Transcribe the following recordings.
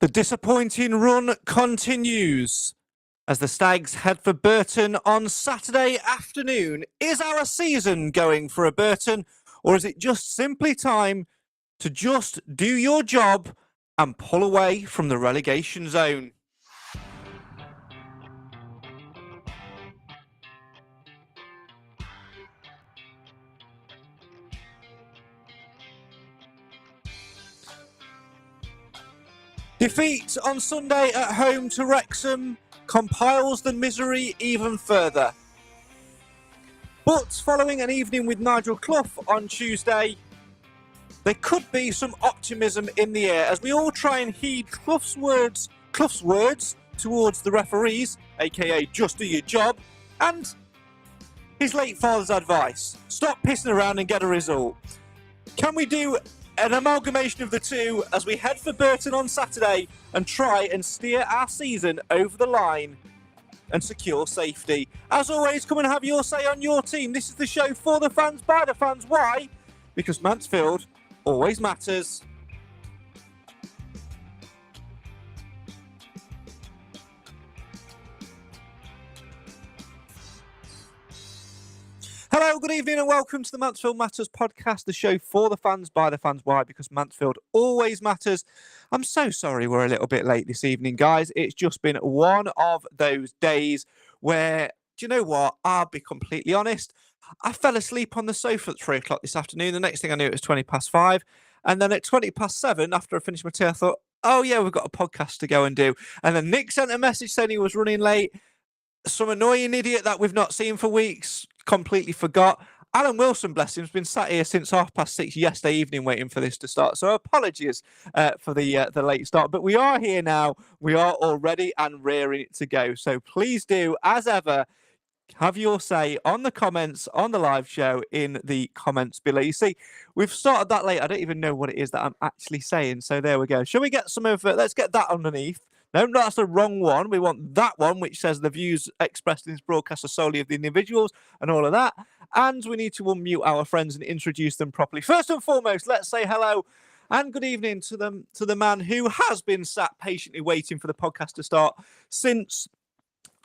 The disappointing run continues as the Stags head for Burton on Saturday afternoon. Is our season going for a Burton, or is it just simply time to just do your job and pull away from the relegation zone? Defeat on Sunday at home to Wrexham compiles the misery even further. But following an evening with Nigel Clough on Tuesday, there could be some optimism in the air as we all try and heed Clough's words towards the referees, aka just do your job, and his late father's advice: stop pissing around and get a result. Can we do an amalgamation of the two as we head for Burton on Saturday and try and steer our season over the line and secure safety? As always, come and have your say on your team. This is the show for the fans, by the fans. Why? Because Mansfield always matters. Hello, good evening and welcome to the Mansfield Matters Podcast, the show for the fans, by the fans. Why? Because Mansfield always matters. I'm so sorry we're a little bit late this evening, guys. It's just been one of those days where, do you know what? I'll be completely honest. I fell asleep on the sofa at 3 o'clock this afternoon. The next thing I knew, it was 20 past 5. And then at 20 past 7, after I finished my tea, I thought, oh yeah, we've got a podcast to go and do. And then Nick sent a message saying he was running late. Some annoying idiot that we've not seen for weeks completely forgot. Alan Wilson, bless him, has been sat here since 6:30 yesterday evening waiting for this to start. So apologies for the late start. But we are here now. We are all ready and rearing to go. So please do, as ever, have your say on the comments on the live show in the comments below. You see, we've started that late. I don't even know what it is that I'm actually saying. So there we go. Shall we get some of let's get that underneath. No, that's the wrong one. We want that one, which says the views expressed in this broadcast are solely of the individuals and all of that. And we need to unmute our friends and introduce them properly. First and foremost, let's say hello and good evening to the man who has been sat patiently waiting for the podcast to start since,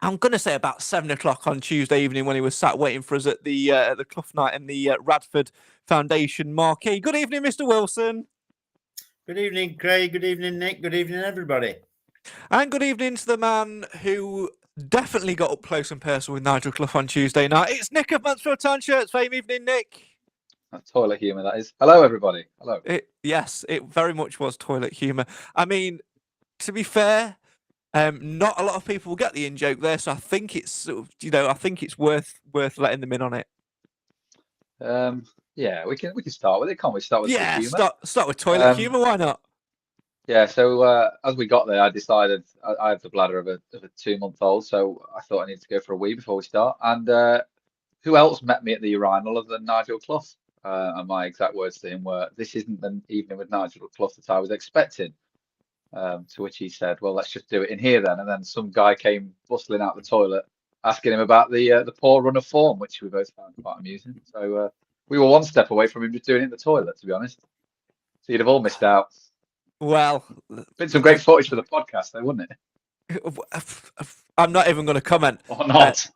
I'm going to say, about 7 o'clock on Tuesday evening when he was sat waiting for us at the Clough night in the Radford Foundation marquee. Good evening, Mr. Wilson. Good evening, Craig. Good evening, Nick. Good evening, everybody. And good evening to the man who definitely got up close and personal with Nigel Clough on Tuesday night. It's Nick of Mansfield Town Shirts fame. Evening, Nick. That's toilet humour, that is. Hello, everybody. Hello. Yes, it very much was toilet humour. I mean, to be fair, not a lot of people will get the in-joke there, so I think it's sort of, I think it's worth letting them in on it. Yeah, we can start with it, can't we? Start with humour. Start with toilet humour. Why not? Yeah, so as we got there, I decided I have the bladder of a 2-month-old, so I thought I needed to go for a wee before we start. And who else met me at the urinal other than Nigel Clough? And my exact words to him were, "This isn't the evening with Nigel Clough that I was expecting." To which he said, "Well, let's just do it in here then." And then some guy came bustling out the toilet asking him about the poor run of form, which we both found quite amusing. So we were one step away from him just doing it in the toilet, to be honest. So you'd have all missed out. Well, been some great footage for the podcast, though, wouldn't it? I'm not even going to comment. Or not.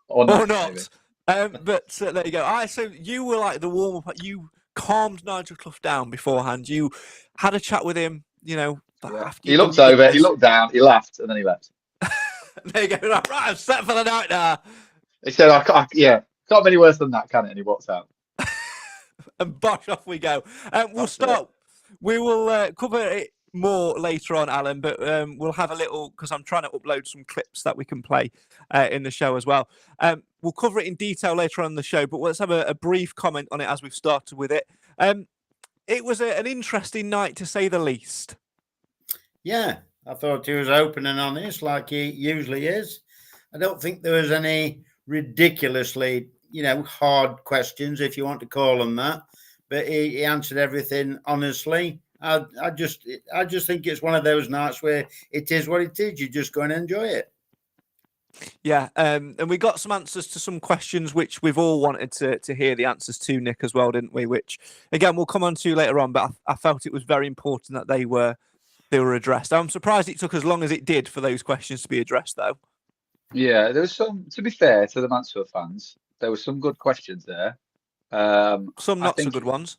But there you go. So you were like the warm up. You calmed Nigel Clough down beforehand. You had a chat with him. Yeah. He looked over. He looked down. He laughed, and then he left. There you go. Right, I'm set for the night now. He said, "Yeah, can't be any worse than that, can it?" And he walked out. And bosh, off we go. We'll start. We will cover it more later on, Alan, but we'll have a little, because I'm trying to upload some clips that we can play in the show as well. We'll cover it in detail later on in the show, but let's have a brief comment on it as we've started with it. It was an interesting night, to say the least. Yeah, I thought he was open and honest, like he usually is. I don't think there was any ridiculously, hard questions, if you want to call them that. But he answered everything honestly. I just think it's one of those nights where it is what it is. You just go and enjoy it. Yeah, and we got some answers to some questions which we've all wanted to hear the answers to, Nick, as well, didn't we? Which, again, we'll come on to later on, but I felt it was very important that they were they were addressed. I'm surprised it took as long as it did for those questions to be addressed, though. Yeah, there was some. To be fair to the Mansfield fans, there were some good questions there. Some I not so think good ones.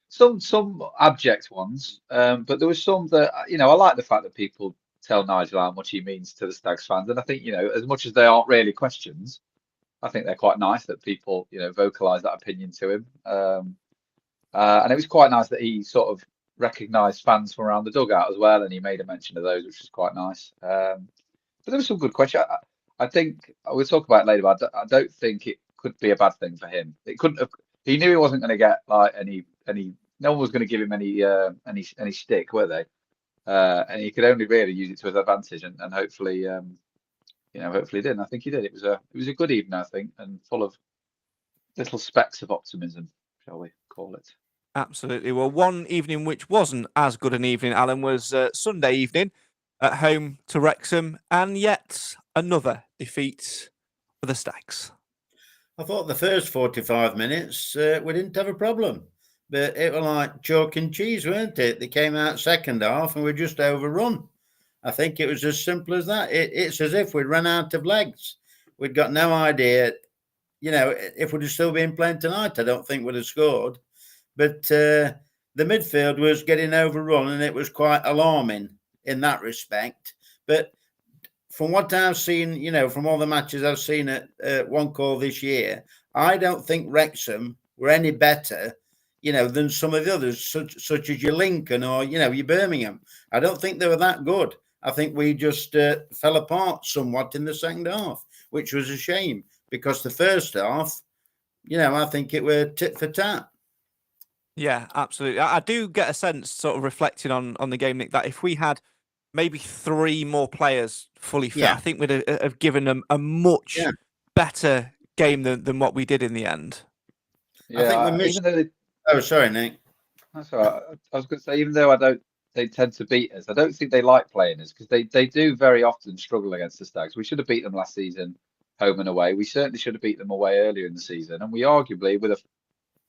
some abject ones, but there was some that I like the fact that people tell Nigel how much he means to the Stags fans, and I think as much as they aren't really questions, I think they're quite nice that people vocalise that opinion to him. And it was quite nice that he sort of recognised fans from around the dugout as well, and he made a mention of those, which was quite nice. But there was some good questions. I think we'll talk about it later, but I don't think it could be a bad thing for him. It couldn't have. He knew he wasn't going to get like any. No one was going to give him any stick, were they? And he could only really use it to his advantage, and hopefully, hopefully he did. And I think he did. It was a good evening, I think, and full of little specks of optimism, shall we call it? Absolutely. Well, one evening which wasn't as good an evening, Alan, was Sunday evening at home to Wrexham, and yet another defeat for the Stags. I thought the first 45 minutes we didn't have a problem, but it was like chalk and cheese, weren't it? They came out second half and were just overrun. I think it was as simple as that. It's as if we'd run out of legs. We'd got no idea. If we'd have still been playing tonight, I don't think we'd have scored. But the midfield was getting overrun, and it was quite alarming in that respect. But from what I've seen, from all the matches I've seen at One Call this year, I don't think Wrexham were any better, than some of the others, such as your Lincoln or, your Birmingham. I don't think they were that good. I think we just fell apart somewhat in the second half, which was a shame, because the first half, I think it were tit for tat. Yeah, absolutely. I do get a sense, sort of reflecting on the game, Nick, that if we had maybe 3 more players fully fit, I think we'd have given them a much better game than what we did in the end. Yeah, I think we missed. Oh, sorry, Nick. That's all right. I was going to say, even though they tend to beat us, I don't think they like playing us, because they do very often struggle against the Stags. We should have beat them last season, home and away. We certainly should have beat them away earlier in the season, and we arguably, with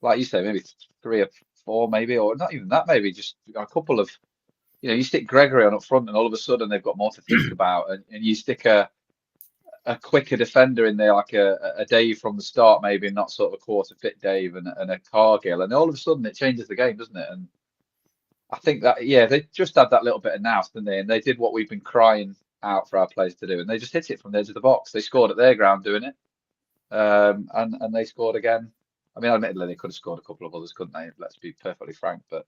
like you say, maybe 3 or 4, maybe, or not even that, maybe just a couple of, you stick Gregory on up front, and all of a sudden they've got more to think about, and you stick a quicker defender in there, like a Dave from the start, maybe, and not sort of a quarter fit Dave and a Cargill, and all of a sudden it changes the game, doesn't it? And I think that, they just had that little bit of nous, didn't they? And they did what we've been crying out for our players to do, and they just hit it from the edge of the box. They scored at their ground doing it, and they scored again. I mean, admittedly, they could have scored a couple of others, couldn't they? Let's be perfectly frank. But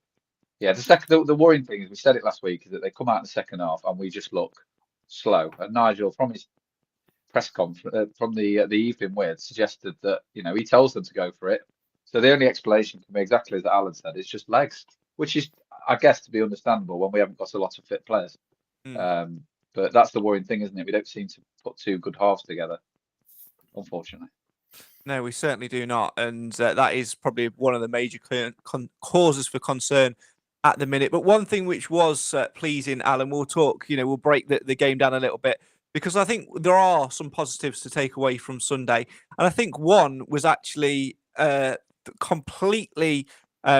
yeah, the worrying thing is, we said it last week, is that they come out in the second half and we just look slow. And Nigel, from his press conference, from the evening with, suggested that he tells them to go for it. So the only explanation can be exactly as Alan said: it's just legs, which is, I guess, to be understandable when we haven't got a lot of fit players. But that's the worrying thing, isn't it? We don't seem to put 2 good halves together, unfortunately. No, we certainly do not, and that is probably one of the major causes for concern at the minute. But one thing which was pleasing, Alan, we'll talk, we'll break the game down a little bit, because I think there are some positives to take away from Sunday. And I think one was actually completely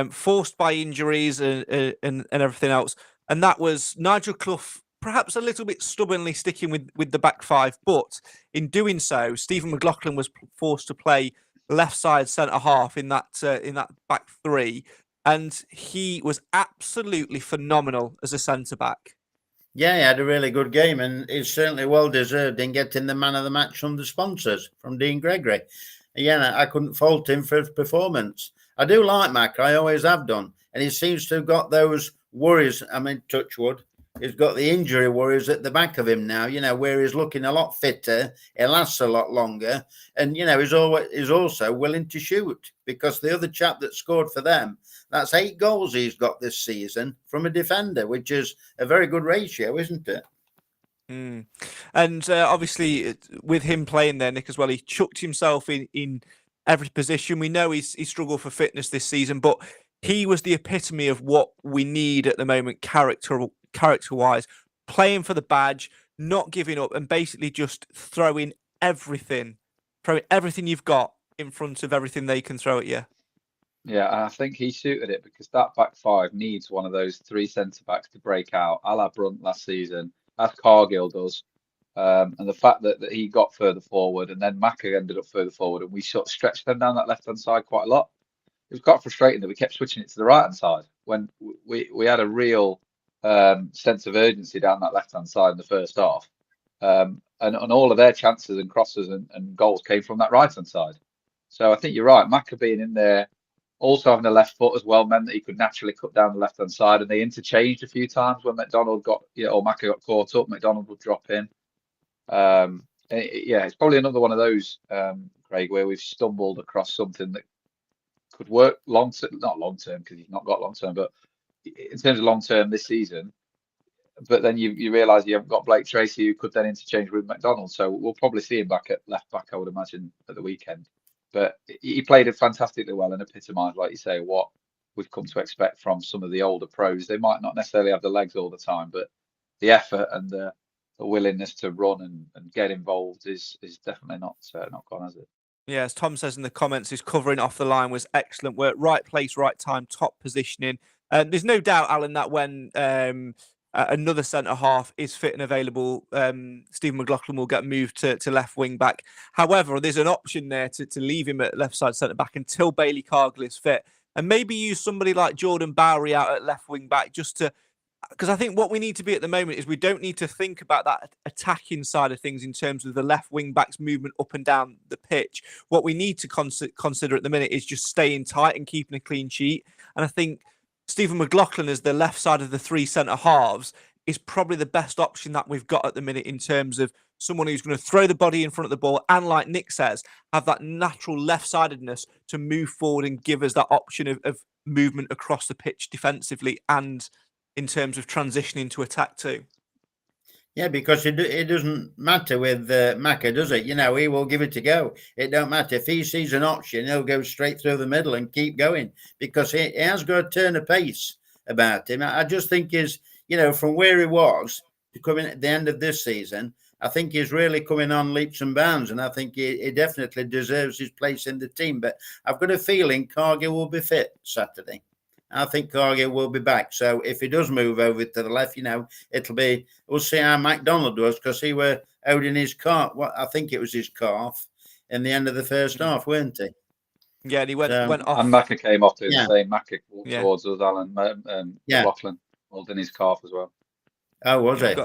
forced by injuries and everything else. And that was Nigel Clough, perhaps a little bit stubbornly sticking with the back 5. But in doing so, Stephen McLaughlin was forced to play left side centre half in that back 3. And he was absolutely phenomenal as a centre back. Yeah, he had a really good game, and he's certainly well deserved in getting the man of the match from the sponsors, from Dean Gregory. Yeah, I couldn't fault him for his performance. I do like Mac, I always have done, and he seems to have got those worries. I mean, touch wood, he's got the injury worries at the back of him now, where he's looking a lot fitter, he lasts a lot longer, and, he's also willing to shoot, because the other chap that scored for them, that's 8 goals he's got this season from a defender, which is a very good ratio, isn't it? And obviously, with him playing there, Nick, as well, he chucked himself in every position. We know he's struggled for fitness this season, but he was the epitome of what we need at the moment, character-wise, playing for the badge, not giving up, and basically just throwing everything you've got in front of everything they can throw at you. Yeah, I think he suited it because that back five needs one of those three centre backs to break out, a la Brunt last season, as Cargill does. And the fact that he got further forward and then Maka ended up further forward and we sort of stretched them down that left hand side quite a lot. It was quite frustrating that we kept switching it to the right hand side when we had a real sense of urgency down that left hand side in the first half. And all of their chances and crosses and goals came from that right hand side. So I think you're right. Maka being in there, also having a left foot as well, meant that he could naturally cut down the left hand side. And they interchanged a few times when McDonald got, or Maka got caught up. McDonald would drop in. It's probably another one of those, Craig, where we've stumbled across something that could work not long term because he's not got long term, but in terms of long term this season. But then you realise you haven't got Blake Tracy, who could then interchange with McDonald. So we'll probably see him back at left back, I would imagine, at the weekend. But he played it fantastically well and epitomised, like you say, what we've come to expect from some of the older pros. They might not necessarily have the legs all the time, but the effort and the willingness to run and get involved is definitely not gone, has it? Yeah, as Tom says in the comments, his covering off the line was excellent work. Right place, right time, top positioning. There's no doubt, Alan, that when another centre half is fit and available, Stephen McLaughlin will get moved to left wing back. However, there's an option there to leave him at left side centre back until Bailey Cargill is fit, and maybe use somebody like Jordan Bowery out at left wing back because I think what we need to be at the moment is we don't need to think about that attacking side of things in terms of the left wing back's movement up and down the pitch. What we need to consider at the minute is just staying tight and keeping a clean sheet. And I think Stephen McLaughlin as the left side of the three centre halves is probably the best option that we've got at the minute in terms of someone who's going to throw the body in front of the ball and, like Nick says, have that natural left-sidedness to move forward and give us that option of movement across the pitch defensively and in terms of transitioning to attack too. Yeah, because it doesn't matter with Maka, does it? He will give it a go. It don't matter. If he sees an option, he'll go straight through the middle and keep going because he has got a turn of pace about him. I just think from where he was to coming at the end of this season, I think he's really coming on leaps and bounds, and I think he definitely deserves his place in the team. But I've got a feeling Cargill will be fit Saturday. I think Cargill will be back. So if he does move over to the left, we'll see how McDonald does because he were out in his calf. I think it was his calf in the end of the first half, weren't he? Yeah, and he went off. And Maka came off doing the same. Maka walked towards us, Alan. McLaughlin holding his calf as well. Oh, was it?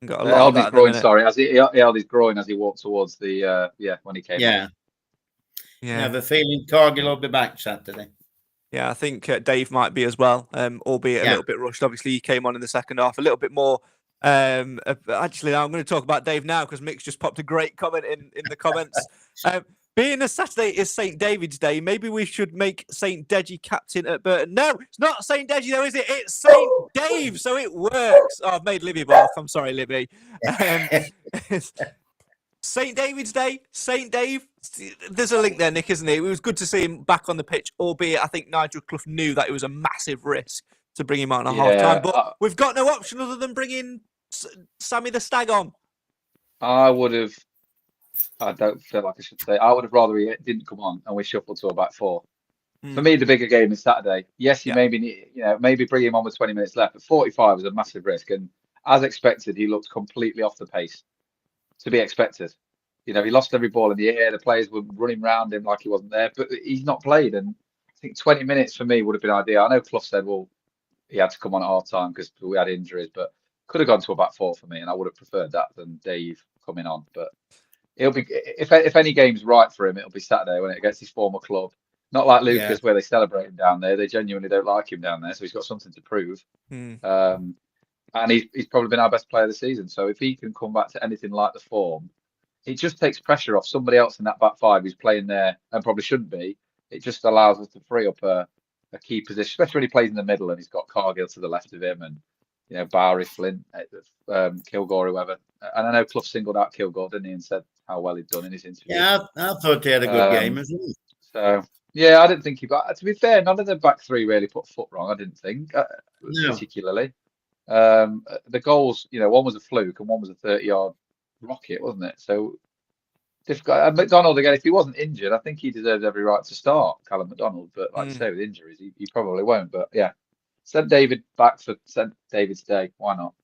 Got a lot of that groin, sorry, as he held his groin as he walked towards the when he came. Yeah. I have a feeling Cargill will be back Saturday. Yeah, I think Dave might be as well, albeit a little bit rushed. Obviously, he came on in the second half a little bit more. Actually, I'm going to talk about Dave now because Mick's just popped a great comment in the comments. Being a Saturday is St. David's Day, maybe we should make St. Deji captain at Burton. No, it's not St. Deji though, is it? It's St. Dave, so it works. Oh, I've made Libby bark. I'm sorry, Libby. St. David's Day, St. Dave. There's a link there, Nick, isn't it? It was good to see him back on the pitch, albeit I think Nigel Clough knew that it was a massive risk to bring him on at half time. But we've got no option other than bringing Sammy the Stag on. I don't feel like I should say. I would have rather he didn't come on and we shuffled to a back four. For me, the bigger game is Saturday. Yes, maybe bring him on with 20 minutes left, but 45 is a massive risk. And as expected, he looked completely off the pace. To be expected. He lost every ball in the air. The players were running around him like he wasn't there, but he's not played. And I think 20 minutes for me would have been ideal. I know Clough said, well, he had to come on at half time because we had injuries, but could have gone to a back four for me, and I would have preferred that than Dave coming on. But it'll be if any game's right for him, it'll be Saturday when it against his former club. Not like Lucas, where they celebrate him down there. They genuinely don't like him down there, so he's got something to prove. And he's probably been our best player of the season. So if he can come back to anything like the form, it just takes pressure off somebody else in that back five who's playing there and probably shouldn't be. It just allows us to free up a key position, especially when he plays in the middle and he's got Cargill to the left of him and Bowery, Flint, Kilgore, whoever. And I know Clough singled out Kilgore, didn't he, and said how well he'd done in his interview. Yeah, I thought he had a good game as well. So, I didn't think he got. To be fair, none of the back three really put foot wrong, I didn't think, particularly. The goals, one was a fluke and one was a 30-yard rocket, wasn't it? So difficult. And McDonald again, if he wasn't injured, I think he deserves every right to start, Callum McDonald. But like I say, with injuries, he probably won't. But yeah, send David back for St. David's Day. Why not?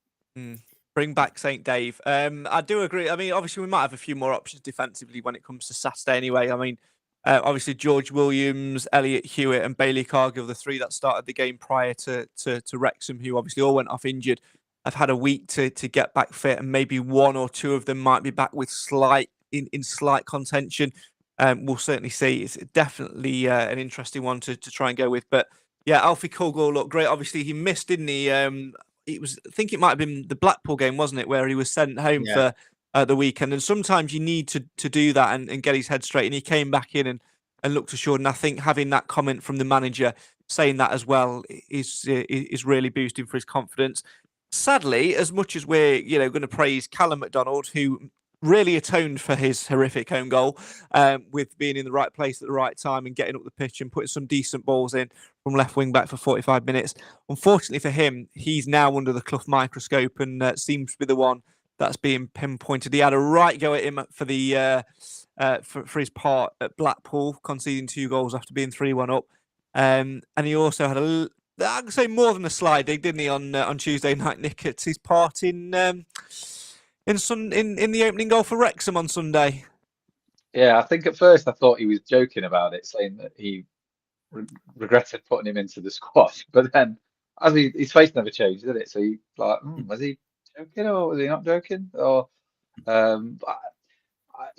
Bring back St. Dave. I do agree. I mean, obviously, we might have a few more options defensively when it comes to Saturday anyway. I mean, obviously, George Williams, Elliot Hewitt, and Bailey Cargill, the three that started the game prior to Wrexham, who obviously all went off injured, have had a week to get back fit, and maybe one or two of them might be back with slight contention. We'll certainly see. It's definitely an interesting one to try and go with. But yeah, Alfie Culgore looked great. Obviously, he missed, didn't he? I think it might have been the Blackpool game, wasn't it, where he was sent home for the weekend. And sometimes you need to do that and get his head straight. And he came back in and looked assured. And I think having that comment from the manager saying that as well is really boosting for his confidence. Sadly, as much as we're going to praise Callum McDonald, who really atoned for his horrific home goal with being in the right place at the right time and getting up the pitch and putting some decent balls in from left wing back for 45 minutes. Unfortunately for him, he's now under the Clough microscope and seems to be the one that's being pinpointed. He had a right go at him for the for his part at Blackpool, conceding 2 goals after being 3-1 up. And he also had I can say more than a slide dig, didn't he, on Tuesday night, Nick, at his part in the opening goal for Wrexham on Sunday. Yeah, I think at first I thought he was joking about it, saying that he regretted putting him into the squad. But then, as his face never changed, did it? So he was he joking or was he not joking? Or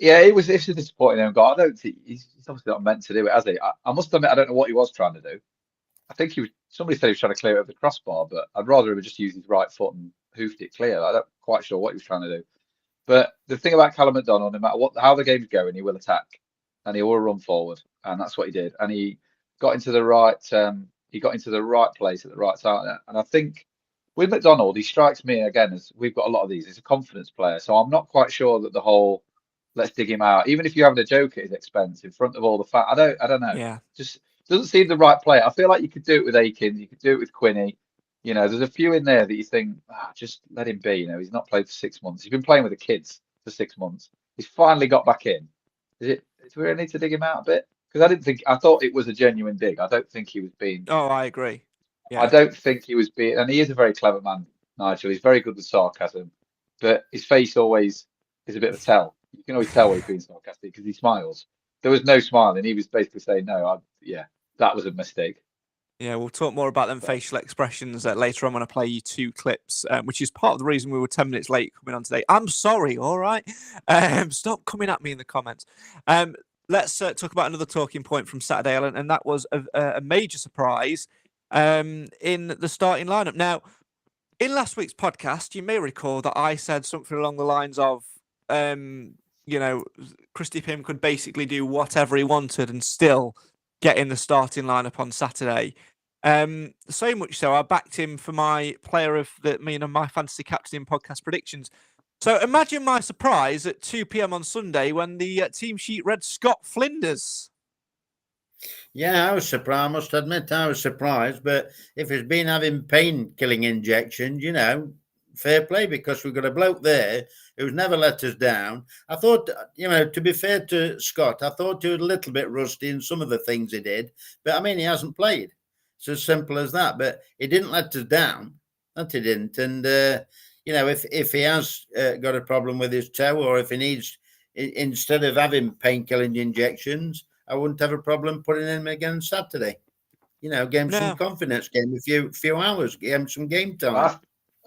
yeah, it's a disappointing own goal. I don't think he's obviously not meant to do it, has he? I must admit, I don't know what he was trying to do. I think somebody said he was trying to clear it over the crossbar, but I'd rather him just use his right foot and hoofed it clear. I'm not quite sure what he was trying to do. But the thing about Callum McDonald, no matter how the game's going, he will attack and he will run forward, and that's what he did. And he got into the right place at the right time. And I think with McDonald, he strikes me again as we've got a lot of these. He's a confidence player, so I'm not quite sure that the whole let's dig him out, even if you're having a joke at his expense in front of all the fans. I don't know. Yeah, just doesn't seem the right player. I feel like you could do it with Aikens, you could do it with Quinney. There's a few in there that you think, just let him be. He's not played for 6 months. He's been playing with the kids for 6 months. He's finally got back in. Do we really need to dig him out a bit? Because I thought it was a genuine dig. I don't think he was being. Oh, I agree. Yeah. I don't think he was being, and he is a very clever man, Nigel. He's very good with sarcasm, but his face always is a bit of a tell. You can always tell when he's being sarcastic because he smiles. There was no smiling. He was basically saying, no, that was a mistake. Yeah, we'll talk more about them facial expressions later on when I play you 2 clips, which is part of the reason we were 10 minutes late coming on today. I'm sorry, all right? Stop coming at me in the comments. Let's talk about another talking point from Saturday, Alan, and that was a major surprise in the starting lineup. Now, in last week's podcast, you may recall that I said something along the lines of, Christy Pym could basically do whatever he wanted and still get in the starting lineup on Saturday. So much so, I backed him for my player of my fantasy captain podcast predictions. So imagine my surprise at 2 p.m. on Sunday when the team sheet read Scott Flinders. Yeah, I was surprised. I must admit, I was surprised. But if he's been having pain-killing injections, fair play, because we've got a bloke there who's never let us down. I thought, to be fair to Scott, I thought he was a little bit rusty in some of the things he did. But, he hasn't played. It's as simple as that. But he didn't let us down. That he didn't. And, if he has got a problem with his toe, or if he needs, instead of having pain-killing injections, I wouldn't have a problem putting him again Saturday. Give him some confidence, give him a few hours, give him some game time.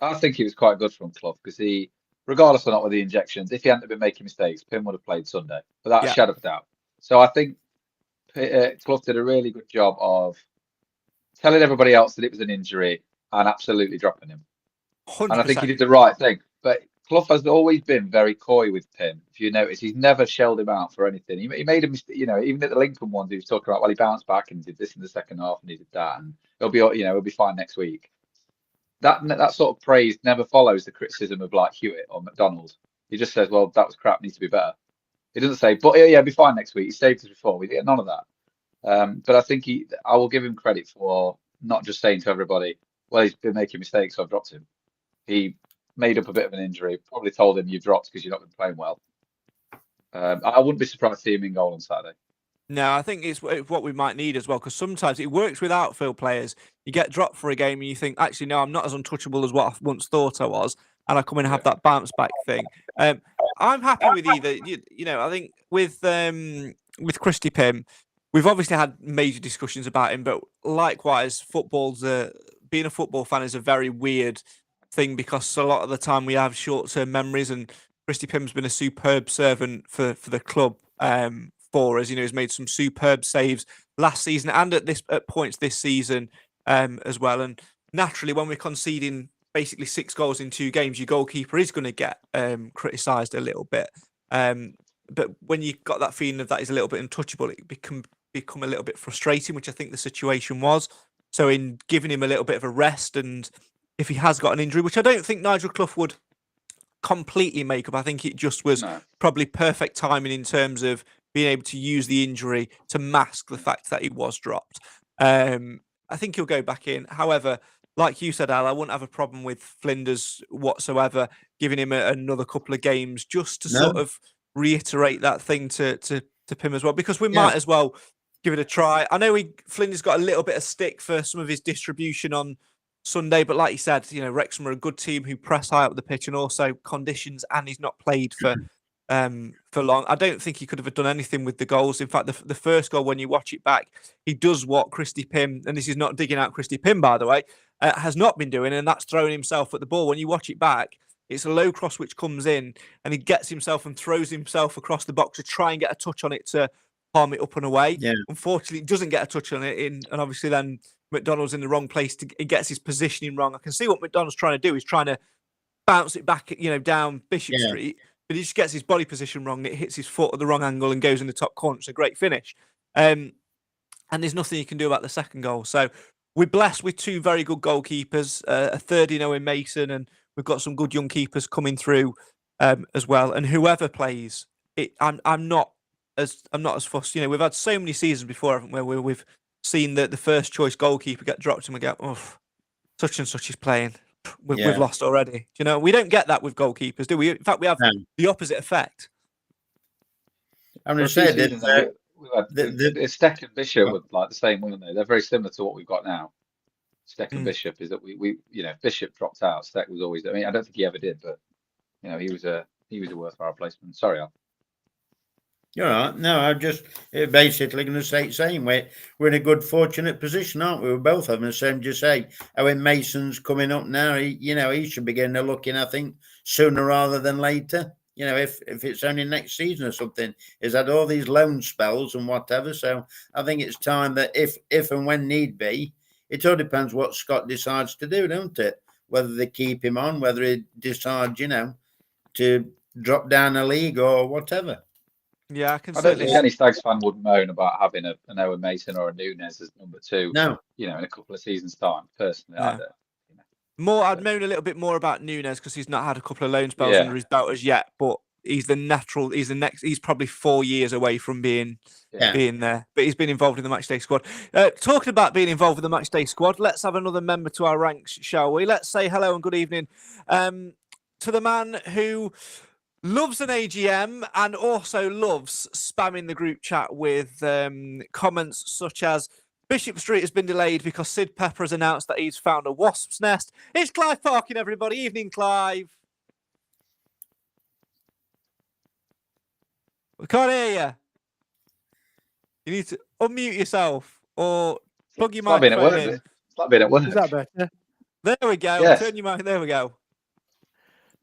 I think he was quite good from Clough because he, regardless or not with the injections, if he hadn't been making mistakes, Pym would have played Sunday without a shadow of a doubt. So I think Clough did a really good job of telling everybody else that it was an injury and absolutely dropping him. 100%. And I think he did the right thing. But Clough has always been very coy with Pym. If you notice, he's never shelled him out for anything. He made a mistake, even at the Lincoln ones, he was talking about, he bounced back and did this in the second half and he did that, and he'll be fine next week. That sort of praise never follows the criticism of like Hewitt or McDonald. He just says, well, that was crap, needs to be better. He doesn't say, but yeah, be fine next week. He saved us before. We get none of that. But I think I will give him credit for not just saying to everybody, well, he's been making mistakes, so I've dropped him. He made up a bit of an injury, probably told him you've dropped because you've not been playing well. I wouldn't be surprised to see him in goal on Saturday. No, I think it's what we might need as well, because sometimes it works with outfield players. You get dropped for a game and you think, actually, no, I'm not as untouchable as what I once thought I was, and I come in and have that bounce back thing. I'm happy with either. You know, I think with Christy Pym, we've obviously had major discussions about him, but likewise, being a football fan is a very weird thing, because a lot of the time we have short-term memories, and Christy Pym's been a superb servant for the club. For us, you know, he's made some superb saves last season and at points this season as well. And naturally, when we're conceding basically 6 goals in 2 games, your goalkeeper is going to get criticised a little bit. But when you've got that feeling of that he's a little bit untouchable, it can become a little bit frustrating, which I think the situation was. So in giving him a little bit of a rest, and if he has got an injury, which I don't think Nigel Clough would completely make up, I think it just was probably perfect timing in terms of being able to use the injury to mask the fact that he was dropped. I think he'll go back in. However, like you said, Al, I wouldn't have a problem with Flinders whatsoever, giving him another couple of games just to sort of reiterate that thing to Pym as well, because we might as well give it a try. I know Flinders got a little bit of stick for some of his distribution on Sunday, but like you said, you know, Wrexham are a good team who press high up the pitch, and also conditions, and he's not played for long. I don't think he could have done anything with the goals. In fact, the first goal, when you watch it back, he does what Christy Pym, and this is not digging out Christy Pym, by the way, has not been doing, and that's throwing himself at the ball. When you watch it back, it's a low cross which comes in, and he gets himself and throws himself across the box to try and get a touch on it to palm it up and away. Yeah. Unfortunately, he doesn't get a touch on it, and obviously then McDonald's in the wrong place. He gets his positioning wrong. I can see what McDonald's trying to do. He's trying to bounce it back, you know, down Bishop Street. But he just gets his body position wrong. It hits his foot at the wrong angle and goes in the top corner. It's a great finish. And there's nothing you can do about the second goal. So we're blessed with 2 very good goalkeepers, a third in Owen Mason, and we've got some good young keepers coming through as well. And whoever plays, I'm not as fussed. You know, we've had so many seasons before, haven't we, where we've seen the first choice goalkeeper get dropped and we go, oh, such and such is playing. We've lost already. You know, we don't get that with goalkeepers, do we? In fact, we have the opposite effect. I'm going to say that Steck and Bishop were like the same, weren't they? They're very similar to what we've got now. Steck and Bishop is that we you know, Bishop dropped out. Steck was always. I mean, I don't think he ever did, but you know, he was a worthwhile replacement. Sorry, Al. You're right. No, I'm just basically going to say the same way. We're in a good, fortunate position, aren't we? We're both having the same. Just say, when Mason's coming up now, he should be getting a look in, I think, sooner rather than later. You know, if it's only next season or something. He's had all these loan spells and whatever. So I think it's time that if and when need be, it all depends what Scott decides to do, don't it? Whether they keep him on, whether he decides, you know, to drop down a league or whatever. Yeah, I don't think any Stags fan would moan about having an Owen Mason or a Nunes as number 2. No, you know, in a couple of seasons' time. Personally, no. I'd moan a little bit more about Nunes because he's not had a couple of loan spells under his belt as yet. But he's the natural. He's the next. He's probably 4 years away from being there. But he's been involved in the matchday squad. Talking about being involved with the matchday squad, let's have another member to our ranks, shall we? Let's say hello and good evening to the man who loves an AGM and also loves spamming the group chat with comments such as Bishop Street has been delayed because Sid Pepper has announced that he's found a wasp's nest. It's Clive Parkin, everybody. Evening, Clive. We can't hear you. You need to unmute yourself or plug your microphone in. It's not being at work. Is that better? There we go. Yes. Turn your mic. There we go.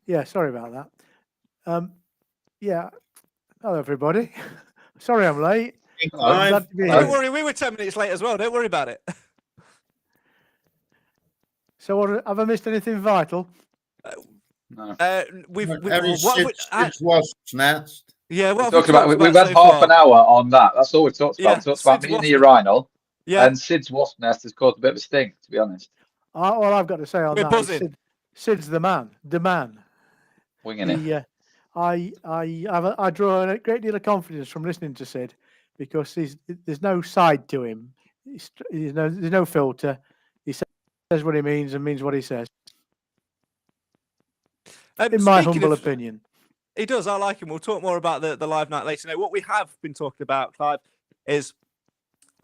Yeah, sorry about that. Hello, everybody. Sorry I'm late. Don't worry, we were 10 minutes late as well. Don't worry about it. So, have I missed anything vital? No. It's wasp's nest. Yeah, what we've had half an hour on that. That's all we've talked about. We talked about me and the urinal. Yeah. And Sid's wasp nest has caused a bit of a stink, to be honest. All I've got to say on that is Sid's the man. Winging it. I draw a great deal of confidence from listening to Sid because there's no side to him. There's no filter. He says what he means and means what he says. In my humble opinion. He does. I like him. We'll talk more about the live night later. Now, what we have been talking about, Clive, is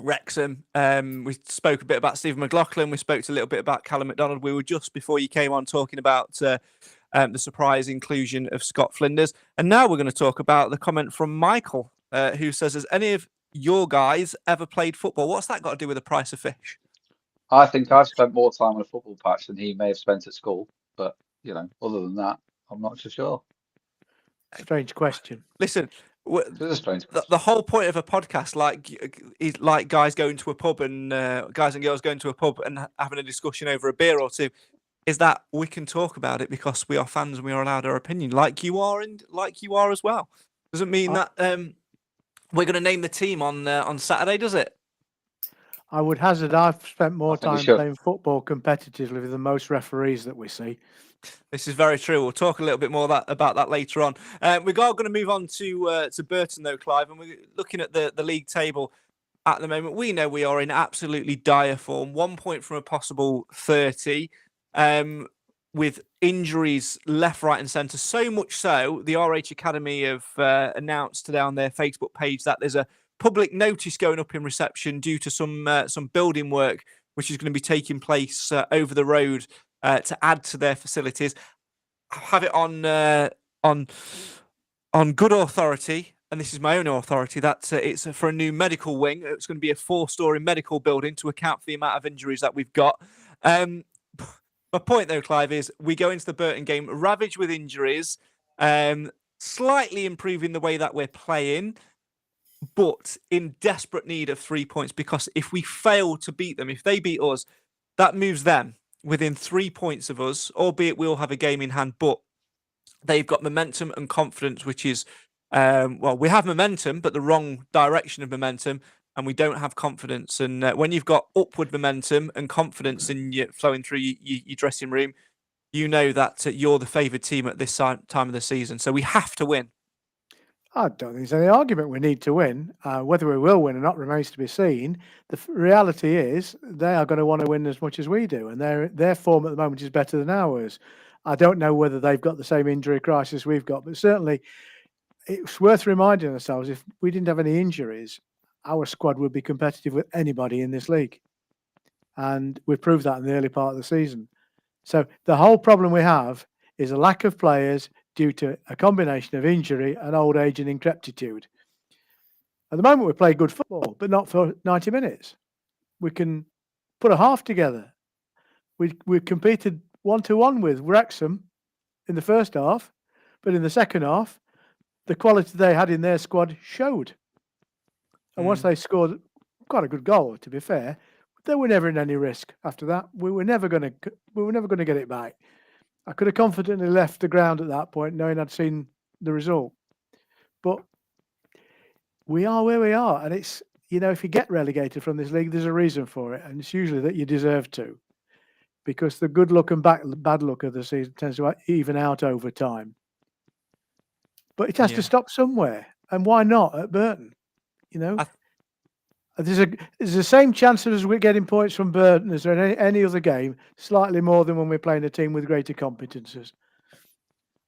Wrexham. We spoke a bit about Stephen McLaughlin. We spoke a little bit about Callum McDonald. We were just before you came on talking about the surprise inclusion of Scott Flinders. And now we're going to talk about the comment from Michael, who says, has any of your guys ever played football? What's that got to do with the price of fish? I think I've spent more time on a football patch than he may have spent at school. But, other than that, I'm not so sure. Strange question. Listen, It is a strange question. the whole point of a podcast, is like guys going to a pub and guys and girls going to a pub and having a discussion over a beer or two, is that we can talk about it because we are fans and we are allowed our opinion, like you are, and like you are as well. Doesn't mean that we're going to name the team on Saturday, does it? I would hazard I've spent more think we time should. playing football competitively than most referees that we see. This is very true. We'll talk a little bit more about that later on. We're going to move on to Burton, though, Clive, and we're looking at the league table at the moment. We know we are in absolutely dire form, 1 point from a possible 30, with injuries left, right and centre. So much so, the RH Academy have announced today on their Facebook page that there's a public notice going up in reception due to some building work, which is going to be taking place over the road to add to their facilities. I have it on good authority, and this is my own authority, that it's for a new medical wing. It's going to be a 4-story medical building to account for the amount of injuries that we've got. My point, though, Clive, is we go into the Burton game ravaged with injuries, slightly improving the way that we're playing, but in desperate need of 3 points, because if we fail to beat them, if they beat us, that moves them within 3 points of us, albeit we'll have a game in hand, but they've got momentum and confidence, which is, we have momentum, but the wrong direction of momentum, and we don't have confidence. And when you've got upward momentum and confidence flowing through your dressing room, you know that you're the favoured team at this time of the season. So we have to win. I don't think there's any argument we need to win. Whether we will win or not remains to be seen. The reality is they are going to want to win as much as we do, and their form at the moment is better than ours. I don't know whether they've got the same injury crisis we've got, but certainly it's worth reminding ourselves, if we didn't have any injuries, our squad would be competitive with anybody in this league. And we proved that in the early part of the season. So the whole problem we have is a lack of players due to a combination of injury and old age and increptitude. At the moment, we play good football, but not for 90 minutes. We can put a half together. We competed 1-1 with Wrexham in the first half, but in the second half, the quality they had in their squad showed. And once they scored quite a good goal, to be fair, they were never in any risk after that. We were never going to get it back. I could have confidently left the ground at that point, knowing I'd seen the result. But we are where we are. And it's, if you get relegated from this league, there's a reason for it. And it's usually that you deserve to. Because the good luck and bad luck of the season tends to even out over time. But it has to stop somewhere. And why not at Burton? There's the same chance as we're getting points from Burton as there any other game, slightly more than when we're playing a team with greater competences.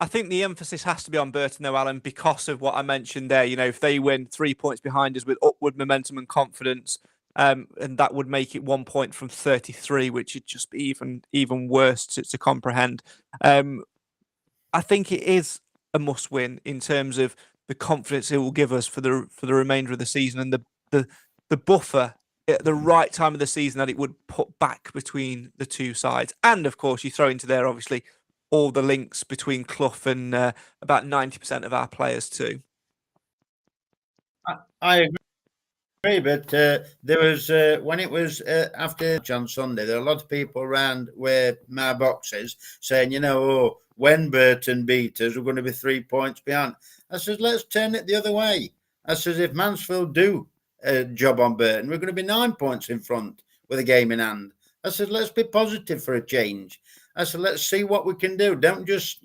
I think the emphasis has to be on Burton, though, Alan, because of what I mentioned there. If they win 3 points behind us with upward momentum and confidence, and that would make it 1 point from 33, which would just be even worse to comprehend. I think it is a must-win in terms of the confidence it will give us for the remainder of the season, and the buffer at the right time of the season that it would put back between the two sides. And, of course, you throw into there, obviously, all the links between Clough and about 90% of our players too. I agree, but there was, when it was after on Sunday, there were a lot of people around where my box is saying, when Burton beat us, we're going to be 3 points behind. I said, let's turn it the other way. I said, if Mansfield do a job on Burton, we're going to be 9 points in front with a game in hand. I said, let's be positive for a change. I said, let's see what we can do. Don't just,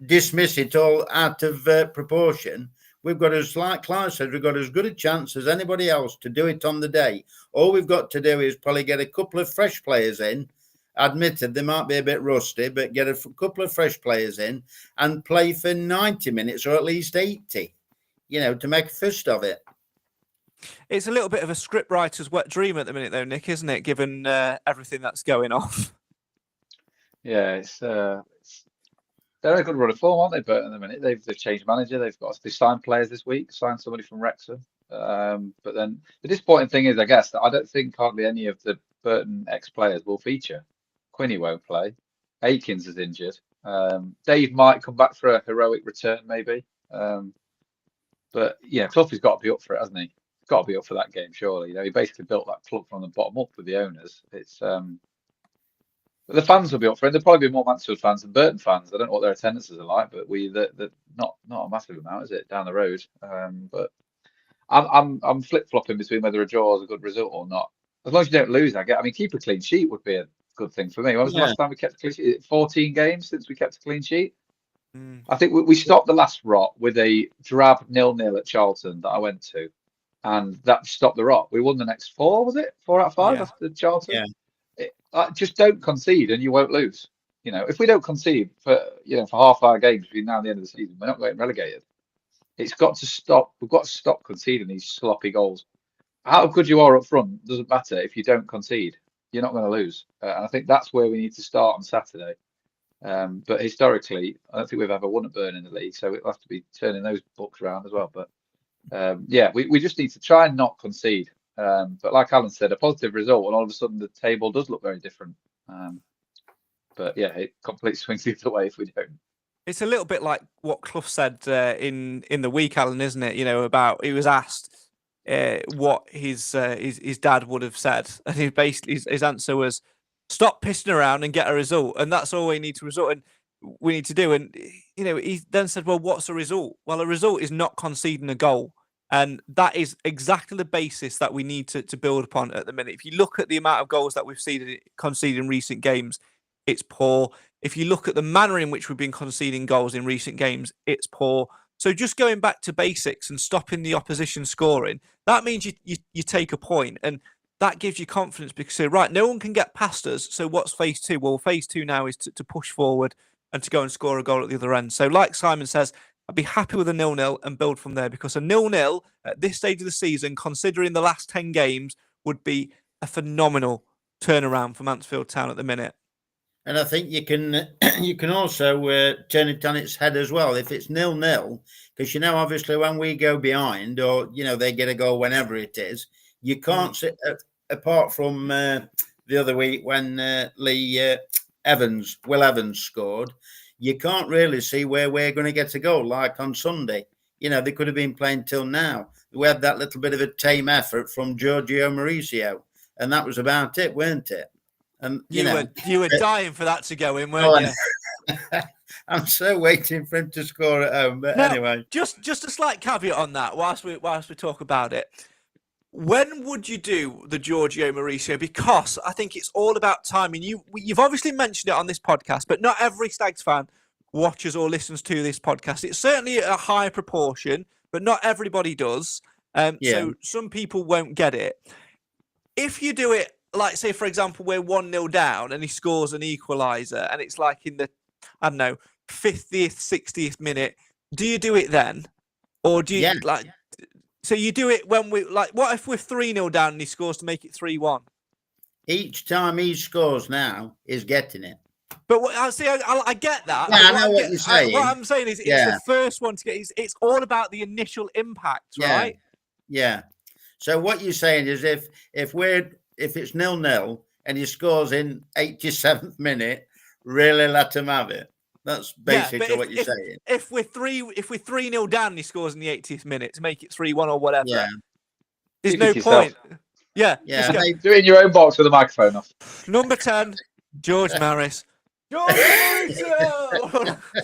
dismiss it all out of proportion. We've got, as like Clive said, we've got as good a chance as anybody else to do it on the day. All we've got to do is probably get a couple of fresh players in admitted they might be a bit rusty, but get a couple of fresh players in and play for 90 minutes or at least 80, to make a fist of it. It's a little bit of a scriptwriter's wet dream at the minute, though, Nick, isn't it? Given everything that's going off. Yeah, they're a good run of form, aren't they? But at the minute, they've changed manager. They signed players this week. Signed somebody from Wrexham. But then the disappointing thing is, I guess, that I don't think hardly any of the Burton ex-players will feature. Quinny won't play. Akins is injured. Dave might come back for a heroic return, maybe. But yeah, Clough has got to be up for it, hasn't he? He's got to be up for that game, surely. He basically built that club from the bottom up with the owners. But the fans will be up for it. There'll probably be more Mansfield fans than Burton fans. I don't know what their attendances are like, but they're not a massive amount, is it, down the road? But I'm flip flopping between whether a draw is a good result or not. As long as you don't lose, keep a clean sheet would be a good thing for me. When was the last time we kept a clean sheet? 14 games since we kept a clean sheet. I think we stopped the last rot with a drab 0-0 at Charlton that I went to, and that stopped the rot. We won the next 4, was it? 4 out of 5 after Charlton. Yeah. Just don't concede and you won't lose. If we don't concede for half our games between now and the end of the season, we're not getting relegated. It's got to stop. We've got to stop conceding these sloppy goals. How good you are up front doesn't matter if you don't concede. You're not going to lose. And I think that's where we need to start on Saturday. But historically, I don't think we've ever won at Burton in the league, so we'll have to be turning those books around as well. But we just need to try and not concede. But like Alan said, a positive result, and all of a sudden the table does look very different. But yeah, it completely swings the other way if we don't. It's a little bit like what Clough said in the week, Alan, isn't it? About he was asked what his dad would have said, and his answer was, "Stop pissing around and get a result," and that's all we need to do. And he then said, "Well, what's a result?" Well, a result is not conceding a goal. And that is exactly the basis that we need to build upon at the minute. If you look at the amount of goals that we've conceded in recent games, it's poor. If you look at the manner in which we've been conceding goals in recent games, it's poor. So just going back to basics and stopping the opposition scoring, that means you take a point, and that gives you confidence because, right, no one can get past us. So what's phase 2? Well, phase 2 now is to push forward and to go and score a goal at the other end. So like Simon says, I'd be happy with a 0-0 and build from there, because a 0-0 at this stage of the season, considering the last 10 games, would be a phenomenal turnaround for Mansfield Town at the minute. And I think you can also turn it on its head as well if it's 0-0, because obviously when we go behind, or they get a goal whenever it is, you can't sit apart from the other week when Will Evans scored. You can't really see where we're going to get a goal, like on Sunday. They could have been playing till now. We had that little bit of a tame effort from Giorgio Mauricio, and that was about it, weren't it? And you were dying for that to go in, weren't you? I'm so waiting for him to score at home. But anyway, just a slight caveat on that. Whilst we talk about it, when would you do the Giorgio Mauricio? Because I think it's all about timing. You've obviously mentioned it on this podcast, but not every Stags fan watches or listens to this podcast. It's certainly a high proportion, but not everybody does. So some people won't get it. If you do it, like, say, for example, we're 1-0 down and he scores an equaliser and it's like in the, 50th, 60th minute, do you do it then? Or do you so you do it when what if we're 3-0 down and he scores to make it 3-1? Each time he scores now is getting it. But I get that. Yeah, I know what you're saying. What I'm saying is, it's the first one to get. It's all about the initial impact, right? Yeah. So what you're saying is, if it's 0-0 and he scores in 87th minute, really let him have it. That's basically what you're saying. If we're 3-0 down and he scores in the 80th minute to make it 3-1 or whatever, there's no point. Yeah. Do it in your own box with the microphone off. Number 10, George Maris. George Maris!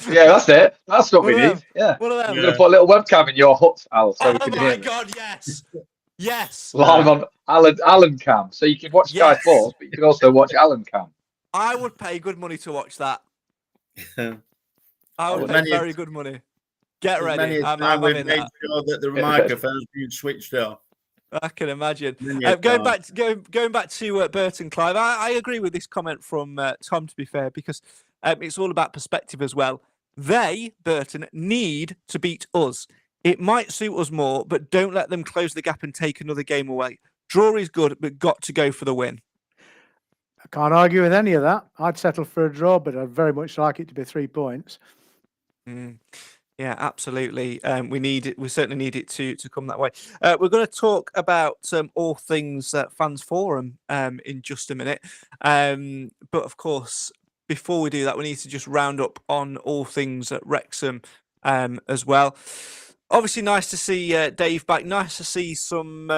Yeah, that's it. That's what we need. Yeah. One of them. We're going to put a little webcam in your hut, Al, so we can hear. Oh my God, yes. Yes. Live on Alan Cam. So you can watch Sky Sports, but you can also watch Alan Cam. I would pay good money to watch that. I would pay very good money. Get ready. We've made sure that the microphone's been switched off. I can imagine. Yeah, Going back to Burton, Clive, I agree with this comment from Tom, to be fair, because it's all about perspective as well. They, Burton, need to beat us. It might suit us more, but don't let them close the gap and take another game away. Draw is good, but got to go for the win. I can't argue with any of that. I'd settle for a draw, but I'd very much like it to be 3 points. Yeah, absolutely. We need it. We certainly need it to come that way. We're going to talk about all things Fans Forum in just a minute. But of course, before we do that, we need to just round up on all things at Wrexham as well. Obviously, nice to see Dave back. Nice to see some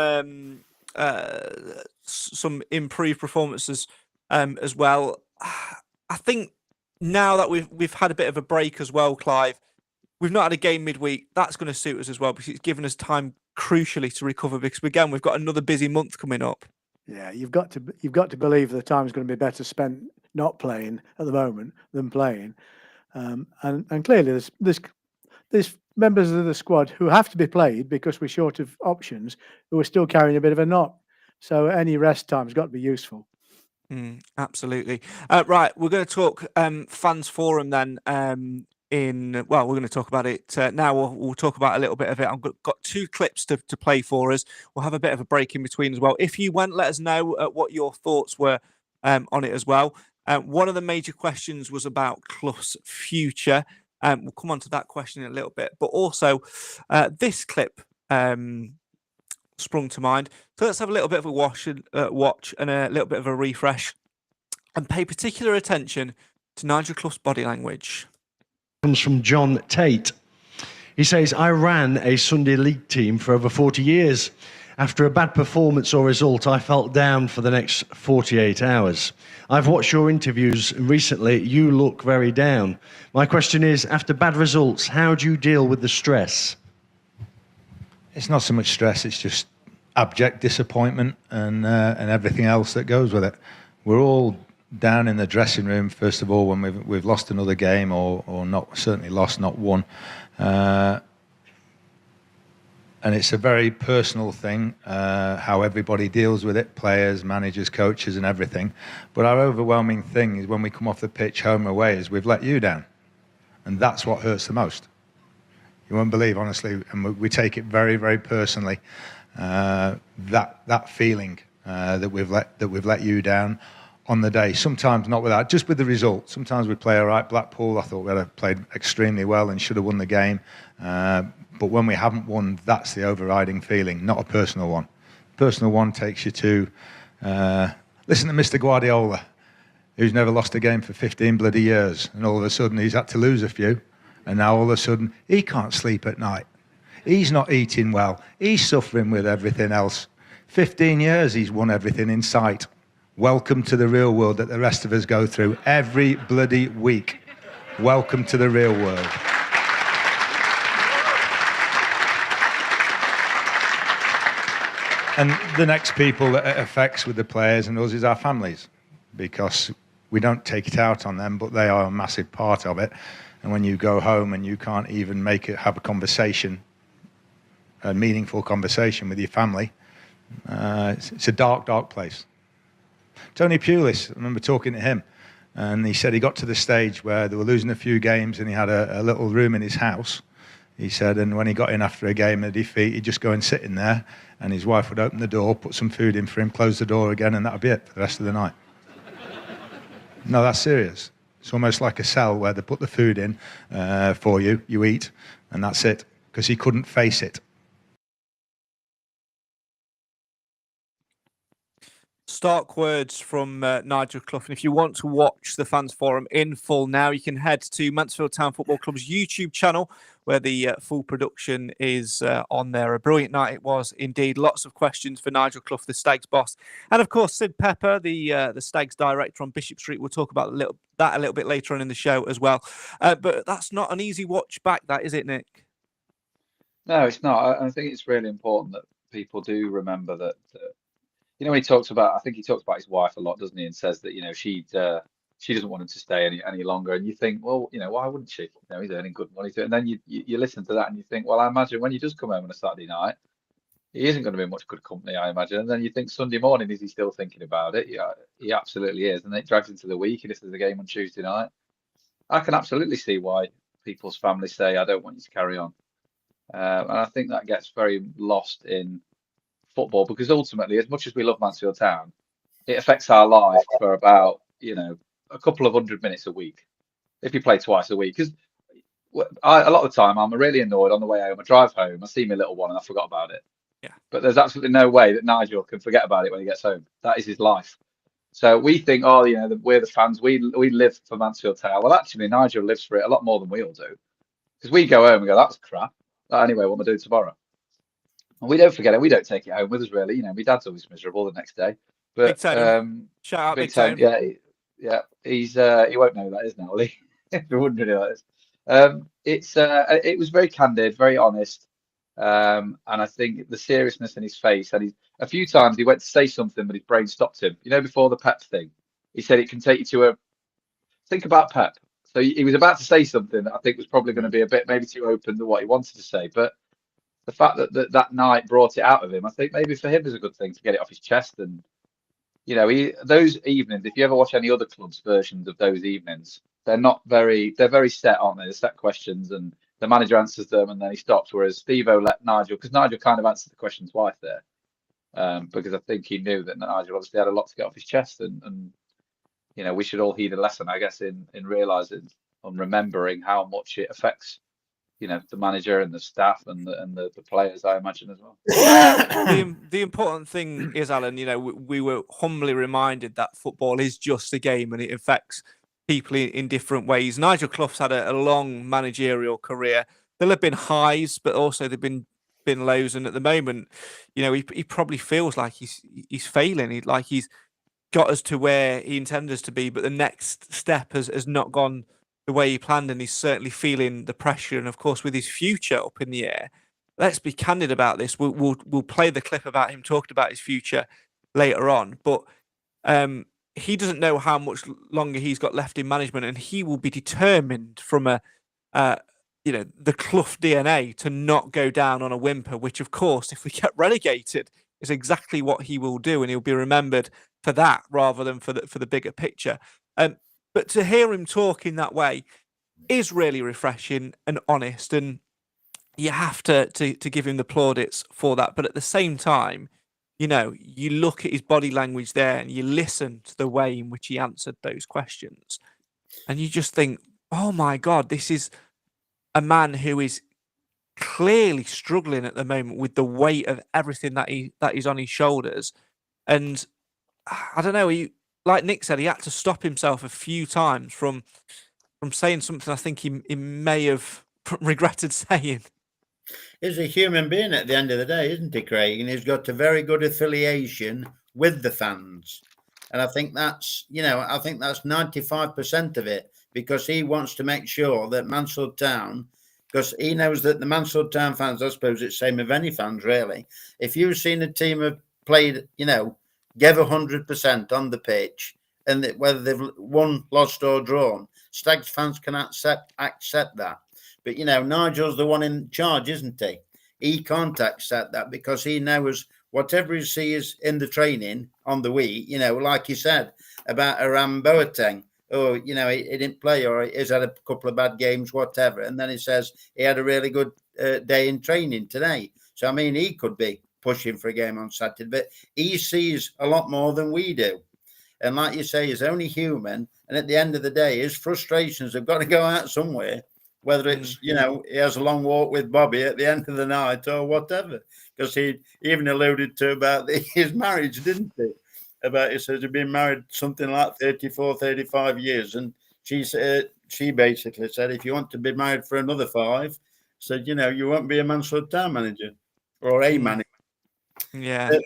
improved performances as well. I think now that we've had a bit of a break as well, Clive. We've not had a game midweek. That's going to suit us as well because it's given us time crucially to recover because again we've got another busy month coming up. Yeah, you've got to believe the time's going to be better spent not playing at the moment than playing, and clearly there's members of the squad who have to be played because we're short of options who are still carrying a bit of a knock. So any rest time's got to be useful. Absolutely. Right, we're going to talk Fans Forum then. We're going to talk about it now. We'll talk about a little bit of it. I've got 2 clips to play for us. We'll have a bit of a break in between as well. If you went, let us know what your thoughts were on it as well. One of the major questions was about Clough's future. We'll come on to that question in a little bit. But also, this clip sprung to mind. So let's have a little bit of a watch and a little bit of a refresh and pay particular attention to Nigel Clough's body language. Comes from John Tate. He says, I ran a Sunday League team for over 40 years. After a bad performance or result, I felt down for the next 48 hours. I've watched your interviews recently. You look very down. My question is, after bad results, how do you deal with the stress? It's not so much stress, it's just abject disappointment and everything else that goes with it. We're all down in the dressing room, first of all, when we've lost another game or not, certainly lost, not won. And it's a very personal thing, how everybody deals with it, players, managers, coaches and everything. But our overwhelming thing is when we come off the pitch, home or away, is we've let you down. And that's what hurts the most. You won't believe, honestly, and we take it very, very personally, that feeling that we've let you down on the day. Sometimes not without, just with the result. Sometimes we play all right. Blackpool, I thought we had played extremely well and should have won the game. But when we haven't won, that's the overriding feeling, not a personal one. Personal one takes you to listen to Mr. Guardiola, who's never lost a game for 15 bloody years, and all of a sudden he's had to lose a few, and now all of a sudden he can't sleep at night. He's not eating well. He's suffering with everything else. 15 years he's won everything in sight. Welcome to the real world that the rest of us go through every bloody week. Welcome to the real world. And the next people that it affects with the players and us is our families, because we don't take it out on them, but they are a massive part of it. And when you go home and you can't even have a conversation, a meaningful conversation with your family, it's a dark, dark place. Tony Pulis, I remember talking to him, and he said he got to the stage where they were losing a few games and he had a little room in his house. He said, and when he got in after a game of defeat, he'd just go and sit in there, and his wife would open the door, put some food in for him, close the door again, and that'd be it for the rest of the night. No, that's serious. It's almost like a cell where they put the food in for you, you eat, and that's it, because he couldn't face it. Stark words from Nigel Clough. And if you want to watch the Fans Forum in full now, you can head to Mansfield Town Football Club's YouTube channel, where the full production is on there. A brilliant night it was indeed. Lots of questions for Nigel Clough, the Stags boss. And of course, Sid Pepper, the Stags director on Bishop Street. We'll talk about that a little bit later on in the show as well. But that's not an easy watch back, that, is it, Nick? No, it's not. I think it's really important that people do remember that. You know, he talks about, I think he talks about his wife a lot, doesn't he? And says that, you know, she doesn't want him to stay any longer. And you think, well, you know, why wouldn't she? You know, he's earning good money. And then you listen to that and you think, well, I imagine when he does come home on a Saturday night, he isn't going to be much good company, I imagine. And then you think Sunday morning, is he still thinking about it? Yeah, he absolutely is. And then it drags into the week, and if there's a game on Tuesday night, I can absolutely see why people's families say, I don't want you to carry on. And I think that gets very lost in football, because ultimately, as much as we love Mansfield Town, it affects our life for about, a couple of 100 minutes a week if you play twice a week. Because a lot of the time, I'm really annoyed on the way home. I drive home, I see my little one, and I forgot about it. Yeah. But there's absolutely no way that Nigel can forget about it when he gets home. That is his life. So we think, we're the fans. We live for Mansfield Town. Well, actually, Nigel lives for it a lot more than we all do. Because we go home and go, that's crap. Anyway, what am I doing tomorrow? And we don't forget it. We don't take it home with us, really. My dad's always miserable the next day. But Big Tone. Shout out Big Tone. Yeah. He's he won't know who that is now, will he? If you're wondering who that is. It was very candid, very honest. And I think the seriousness in his face, and a few times he went to say something, but his brain stopped him. Before the Pep thing, he said it can take you to think about Pep. So he was about to say something that I think was probably going to be a bit maybe too open to what he wanted to say. But the fact that night brought it out of him, I think maybe for him is a good thing to get it off his chest. And those evenings, if you ever watch any other club's versions of those evenings, they're very set, aren't they? They're set questions, and the manager answers them and then he stops. Whereas Steve-O let Nigel, because Nigel kind of answered the question twice there, because I think he knew that Nigel obviously had a lot to get off his chest, and we should all heed a lesson, I guess, in realizing and remembering how much it affects, the manager and the staff and the players, I imagine, as well. The important thing is, Alan, we were humbly reminded that football is just a game and it affects people in different ways. Nigel Clough's had a long managerial career. There'll have been highs, but also there've been lows. And at the moment, he probably feels like he's failing. He's got us to where he intended us to be, but the next step has not gone the way he planned, and he's certainly feeling the pressure. And of course, with his future up in the air, let's be candid about this. We'll play the clip about him talking about his future later on, but he doesn't know how much longer he's got left in management, and he will be determined from the Clough DNA to not go down on a whimper, which of course, if we get relegated, is exactly what he will do, and he'll be remembered for that rather than for the bigger picture. But to hear him talk in that way is really refreshing and honest, and you have to give him the plaudits for that. But at the same time, you look at his body language there and you listen to the way in which he answered those questions, and you just think, oh my God, this is a man who is clearly struggling at the moment with the weight of everything that is on his shoulders. And I don't know, like Nick said, he had to stop himself a few times from saying something I think he may have regretted saying. He's a human being at the end of the day, isn't he, Craig? And he's got a very good affiliation with the fans. And I think that's 95% of it, because he wants to make sure that Mansfield Town, because he knows that the Mansfield Town fans, I suppose it's the same of any fans, really. If you've seen a team have played, give 100% on the pitch, and whether they've won, lost, or drawn, Stags fans can accept that. But Nigel's the one in charge, isn't he? He can't accept that, because he knows whatever he sees in the training on the week. Like he said about Aram Boateng, he didn't play, or he's had a couple of bad games, whatever. And then he says he had a really good day in training today. So he could be pushing for a game on Saturday, but he sees a lot more than we do. And like you say, he's only human. And at the end of the day, his frustrations have got to go out somewhere, whether it's, he has a long walk with Bobby at the end of the night or whatever. Because he even alluded to about his marriage, didn't he? He says he'd been married something like 34, 35 years. And she basically said, if you want to be married for another 5, said, you won't be a Mansfield Town manager or a manager. Yeah. But,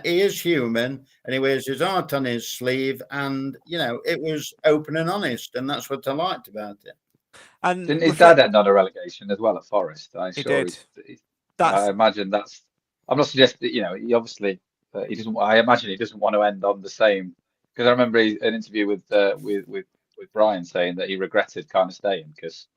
he is human, and he wears his heart on his sleeve, and it was open and honest, and that's what I liked about it. And didn't his dad end on a relegation as well at Forest? He did. I imagine that's. I'm not suggesting that he obviously he doesn't. I imagine he doesn't want to end on the same, because I remember an interview with Brian saying that he regretted kind of staying because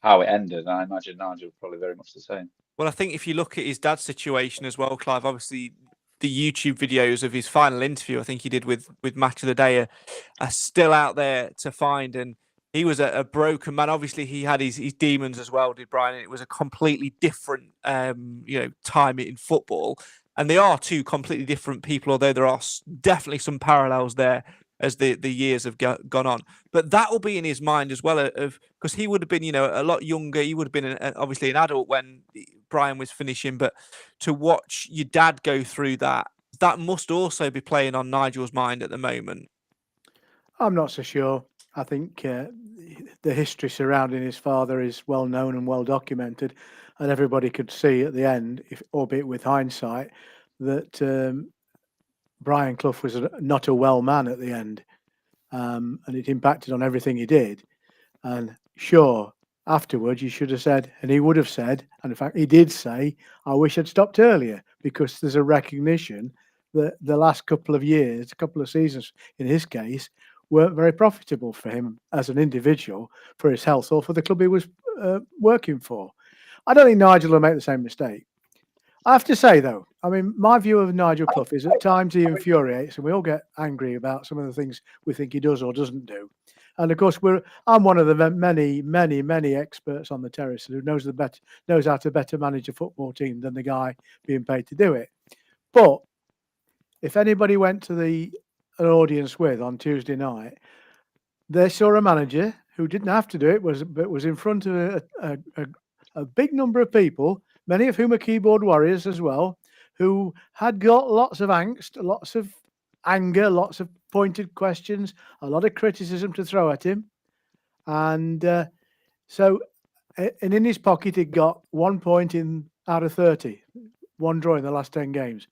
how it ended. And I imagine Nigel probably very much the same. Well, I think if you look at his dad's situation as well, Clive, obviously the YouTube videos of his final interview, I think he did with Match of the Day, are still out there to find. And he was a broken man. Obviously, he had his demons as well, did Brian? And it was a completely different, time in football. And they are two completely different people, although there are definitely some parallels there as the years have gone on. But that will be in his mind as well, because he would have been, a lot younger. He would have been obviously an adult when Brian was finishing. But to watch your dad go through that must also be playing on Nigel's mind at the moment. I'm not so sure. I think the history surrounding his father is well known and well documented, and everybody could see at the end, albeit with hindsight, that Brian Clough was not a well man at the end, and it impacted on everything he did. And sure, afterwards you should have said, and he would have said, and in fact he did say, I wish I'd stopped earlier, because there's a recognition that the last couple of years, a couple of seasons in his case, weren't very profitable for him as an individual, for his health, or for the club he was working for. I don't think Nigel will make the same mistake. I have to say, though, I mean, my view of Nigel Clough is at times he infuriates, and we all get angry about some of the things we think he does or doesn't do. And of course, I'm one of the many experts on the terrace who knows how to better manage a football team than the guy being paid to do it. But if anybody went to an audience with on Tuesday night, they saw a manager who didn't have to do it, but was in front of a big number of people, many of whom are keyboard warriors as well, who had got lots of angst, lots of anger, lots of pointed questions, a lot of criticism to throw at him. And in his pocket, he got 1 point out of 30, one draw in the last 10 games.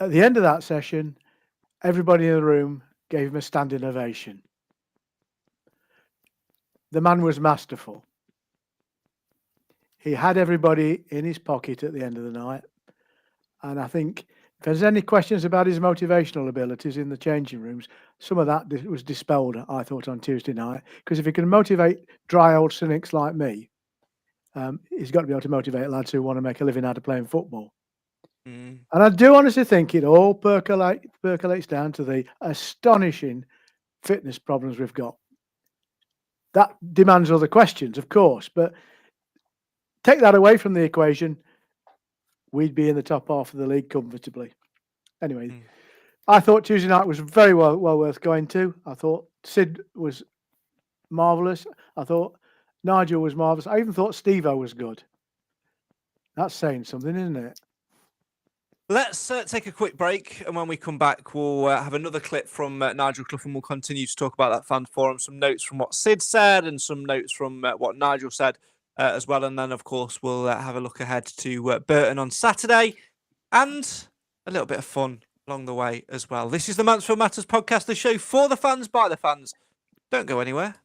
At the end of that session, everybody in the room gave him a standing ovation. The man was masterful. He had everybody in his pocket at the end of the night. And I think if there's any questions about his motivational abilities in the changing rooms, some of that was dispelled, I thought, on Tuesday night. Because if he can motivate dry old cynics like me, he's got to be able to motivate lads who want to make a living out of playing football. And I do honestly think it all percolates down to the astonishing fitness problems we've got. That demands other questions, of course, but take that away from the equation, we'd be in the top half of the league comfortably. Anyway, I thought Tuesday night was very well worth going to. I thought Sid was marvellous. I thought Nigel was marvellous. I even thought Steve-O was good. That's saying something, isn't it? Let's take a quick break, and when we come back, we'll have another clip from Nigel Clough, and we'll continue to talk about that fan forum, some notes from what Sid said and some notes from what Nigel said as well. And then, of course, we'll have a look ahead to Burton on Saturday and a little bit of fun along the way as well. This is the Mansfield Matters Podcast, the show for the fans, by the fans. Don't go anywhere.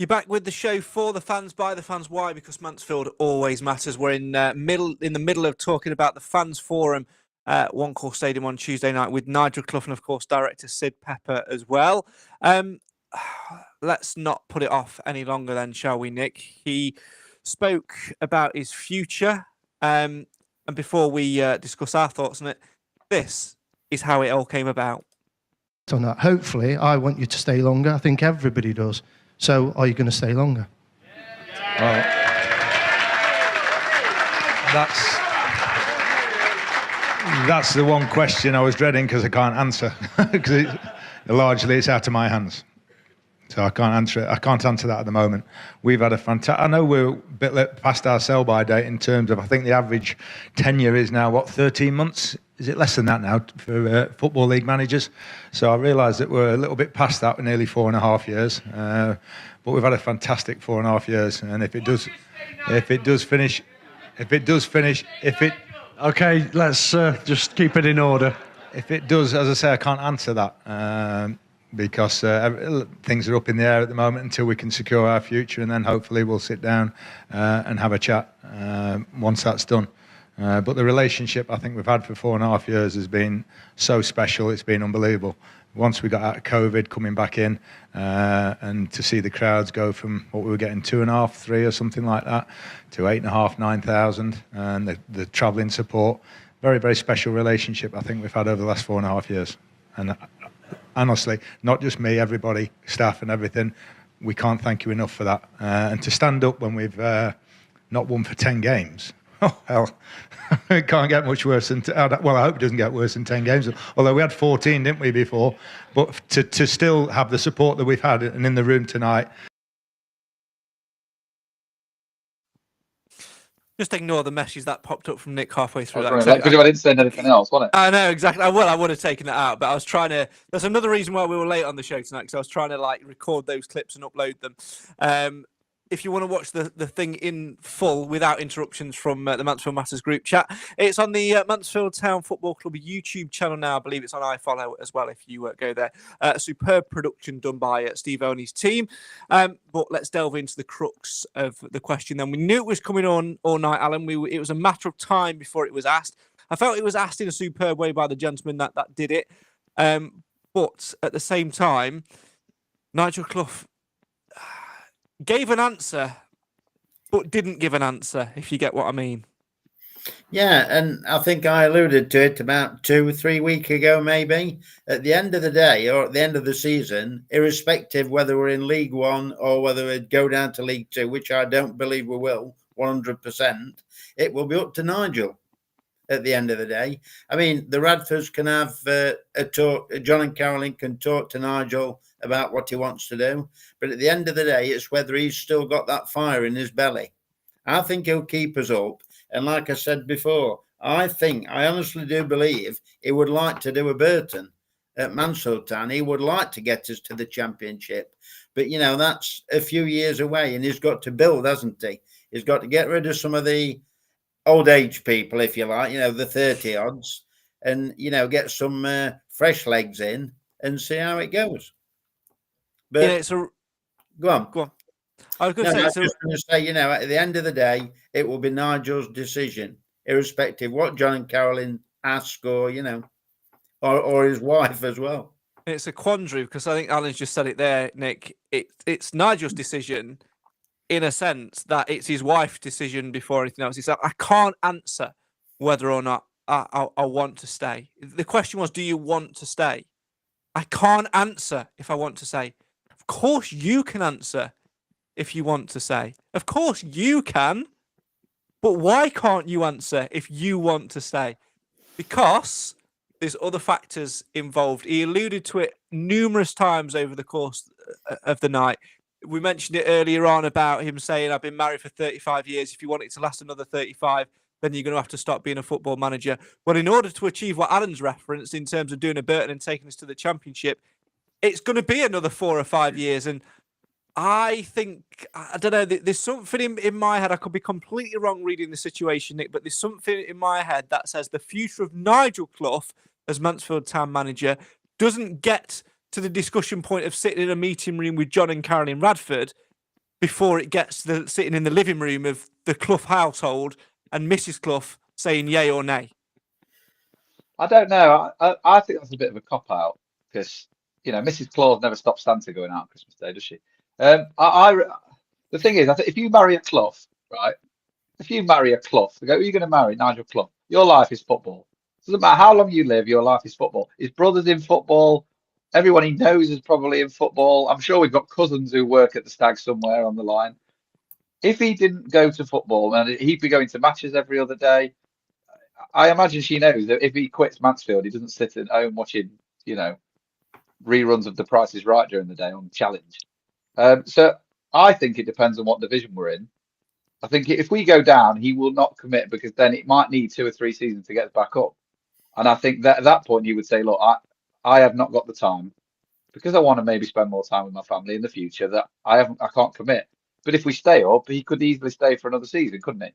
You're back with the show for the fans, by the fans. Why? Because Mansfield always matters. We're in the middle of talking about the fans forum, One Call Stadium on Tuesday night with Nigel Clough and, of course, director Sid Pepper as well. Let's not put it off any longer then, shall we, Nick? He spoke about his future. And before we discuss our thoughts on it, this is how it all came about. On that, hopefully, I want you to stay longer. I think everybody does. So, are you going to stay longer? Well, that's the one question I was dreading because I can't answer because largely it's out of my hands. So I can't answer it. I can't answer that at the moment. We've had a fantastic. I know we're a bit past our sell-by date in terms of. I think the average tenure is now 13 months. Is it less than that now for Football League managers? So I realise that we're a little bit past that, nearly 4.5 years. but we've had a fantastic 4.5 years, and if it does finish, Okay, let's just keep it in order. if it does, as I say, I can't answer that because things are up in the air at the moment until we can secure our future, and then hopefully we'll sit down and have a chat once that's done. But the relationship I think we've had for 4.5 years has been so special. It's been unbelievable. Once we got out of COVID, coming back in, and to see the crowds go from what we were getting 2.5, 3 or something like that, to 8.5, 9,000, and the travelling support. Very, very special relationship I think we've had over the last 4.5 years. And honestly, not just me, everybody, staff and everything, we can't thank you enough for that. And to stand up when we've not won for 10 games, oh, hell, it can't get much worse than, well, I hope it doesn't get worse than 10 games, although we had 14, didn't we, before? But to still have the support that we've had and in the room tonight. Just ignore the message that popped up from Nick halfway through that. Because I didn't send anything else, wasn't it? I know, exactly. Well, I would have taken that out, but I was trying to... That's another reason why we were late on the show tonight, because I was trying to record those clips and upload them. If you want to watch the thing in full without interruptions from the Mansfield Matters group chat, it's on the Mansfield Town Football Club YouTube channel now. I believe it's on iFollow as well if you go there. Superb production done by Steve Oney's team. But let's delve into the crux of the question then. We knew it was coming on all night, Alan. It was a matter of time before it was asked. I felt it was asked in a superb way by the gentleman that did it. But at the same time, Nigel Clough gave an answer, but didn't give an answer, if you get what I mean. Yeah, and I think I alluded to it about 2 or 3 weeks ago, maybe. At the end of the day, or at the end of the season, irrespective whether we're in League One or whether we go down to League Two, which I don't believe we will, 100%, it will be up to Nigel at the end of the day. I mean, the Radfords can have a talk, John and Caroline can talk to Nigel about what he wants to do. But at the end of the day, it's whether he's still got that fire in his belly. I think he'll keep us up. And like I said before, I honestly do believe he would like to do a Burton at Mansfield Town. He would like to get us to the Championship. But, that's a few years away, and he's got to build, hasn't he? He's got to get rid of some of the old age people, if you like, the 30 odds, and, get some fresh legs in and see how it goes. But go on. I was going to say, at the end of the day, it will be Nigel's decision, irrespective of what John and Caroline ask, or his wife as well. It's a quandary, because I think Alan's just said it there, Nick. It's Nigel's decision, in a sense that it's his wife's decision before anything else. He said, I can't answer whether or not I want to stay. The question was, do you want to stay? I can't answer if I want to stay. Of course you can answer if you want to say. Of course you can. But why can't you answer if you want to stay? Because there's other factors involved. He alluded to it numerous times over the course of the night. We mentioned it earlier on about him saying, I've been married for 35 years. If you want it to last another 35, then you're going to have to stop being a football manager. Well, in order to achieve what Alan's referenced in terms of doing a Burton and taking us to the Championship, it's going to be another 4 or 5 years. And I think, I don't know, there's something in my head. I could be completely wrong reading the situation, Nick, but there's something in my head that says the future of Nigel Clough as Mansfield Town manager doesn't get to the discussion point of sitting in a meeting room with John and Caroline Radford before it gets to sitting in the living room of the Clough household and Mrs. Clough saying yay or nay. I don't know. I think that's a bit of a cop-out because, Mrs. Clough never stops Santa going out on Christmas Day, does she? The thing is, I think if you marry a Clough, right? If you marry a Clough, they go, who are you going to marry? Nigel Clough. Your life is football. Doesn't matter how long you live, your life is football. His brother's in football. Everyone he knows is probably in football. I'm sure we've got cousins who work at the Stag somewhere on the line. If he didn't go to football and he'd be going to matches every other day, I imagine she knows that if he quits Mansfield, he doesn't sit at home watching, reruns of The Price is Right during the day on Challenge. So I think it depends on what division we're in. I think if we go down, he will not commit because then it might need 2 or 3 seasons to get back up. And I think that at that point, he would say, look, I have not got the time because I want to maybe spend more time with my family in the future that I can't commit. But if we stay up, he could easily stay for another season, couldn't he?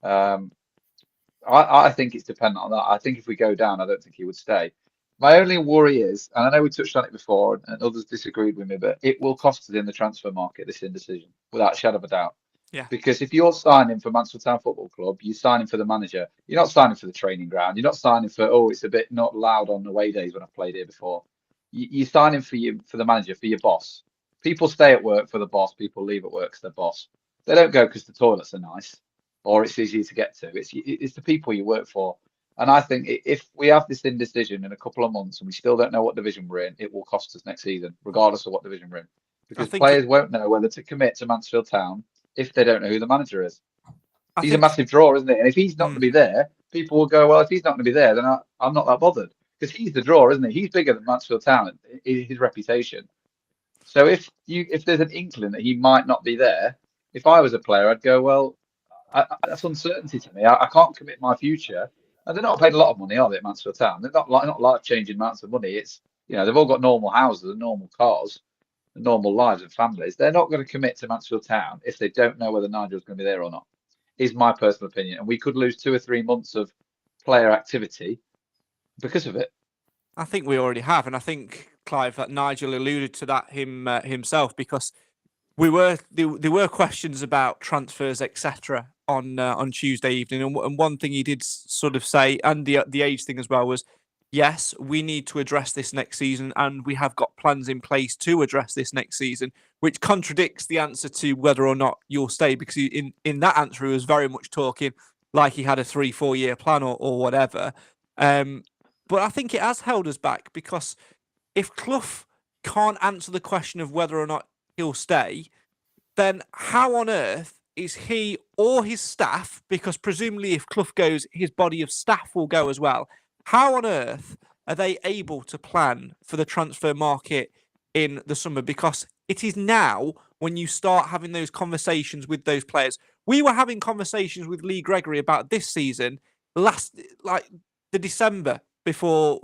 I think it's dependent on that. I think if we go down, I don't think he would stay. My only worry is, and I know we touched on it before and others disagreed with me, but it will cost us in the transfer market, this indecision, without a shadow of a doubt. Yeah. Because if you're signing for Mansfield Town Football Club, you're signing for the manager. You're not signing for the training ground. You're not signing for, it's a bit not loud on away days when I've played here before. You're signing for the manager, for your boss. People stay at work for the boss. People leave at work because they're boss. They don't go because the toilets are nice or it's easy to get to. It's the people you work for. And I think if we have this indecision in a couple of months and we still don't know what division we're in, it will cost us next season, regardless of what division we're in. Because players won't know whether to commit to Mansfield Town if they don't know who the manager is. He's a massive draw, isn't it? And if he's not going to be there, people will go, well, if he's not going to be there, then I'm not that bothered. Because he's the draw, isn't he? He's bigger than Mansfield Town, his reputation. So if there's an inkling that he might not be there, if I was a player, I'd go, well, that's uncertainty to me. I can't commit my future. And they're not paid a lot of money, are they, at Mansfield Town? They're not life-changing amounts of money. It's, they've all got normal houses and normal cars and normal lives and families. They're not going to commit to Mansfield Town if they don't know whether Nigel's going to be there or not, is my personal opinion. And we could lose 2 or 3 months of player activity because of it. I think we already have. And I think, Clive, that Nigel alluded to that himself, because there were questions about transfers, etc., on Tuesday evening, and one thing he did sort of say, and the age thing as well, was yes, we need to address this next season, and we have got plans in place to address this next season, which contradicts the answer to whether or not you'll stay, because in that answer he was very much talking like he had a 3-4 year plan or whatever. But I think it has held us back, because if Clough can't answer the question of whether or not he'll stay, then how on earth is he or his staff, because presumably if Clough goes, his body of staff will go as well, how on earth are they able to plan for the transfer market in the summer? Because it is now when you start having those conversations with those players. We were having conversations with Lee Gregory about this season the December before,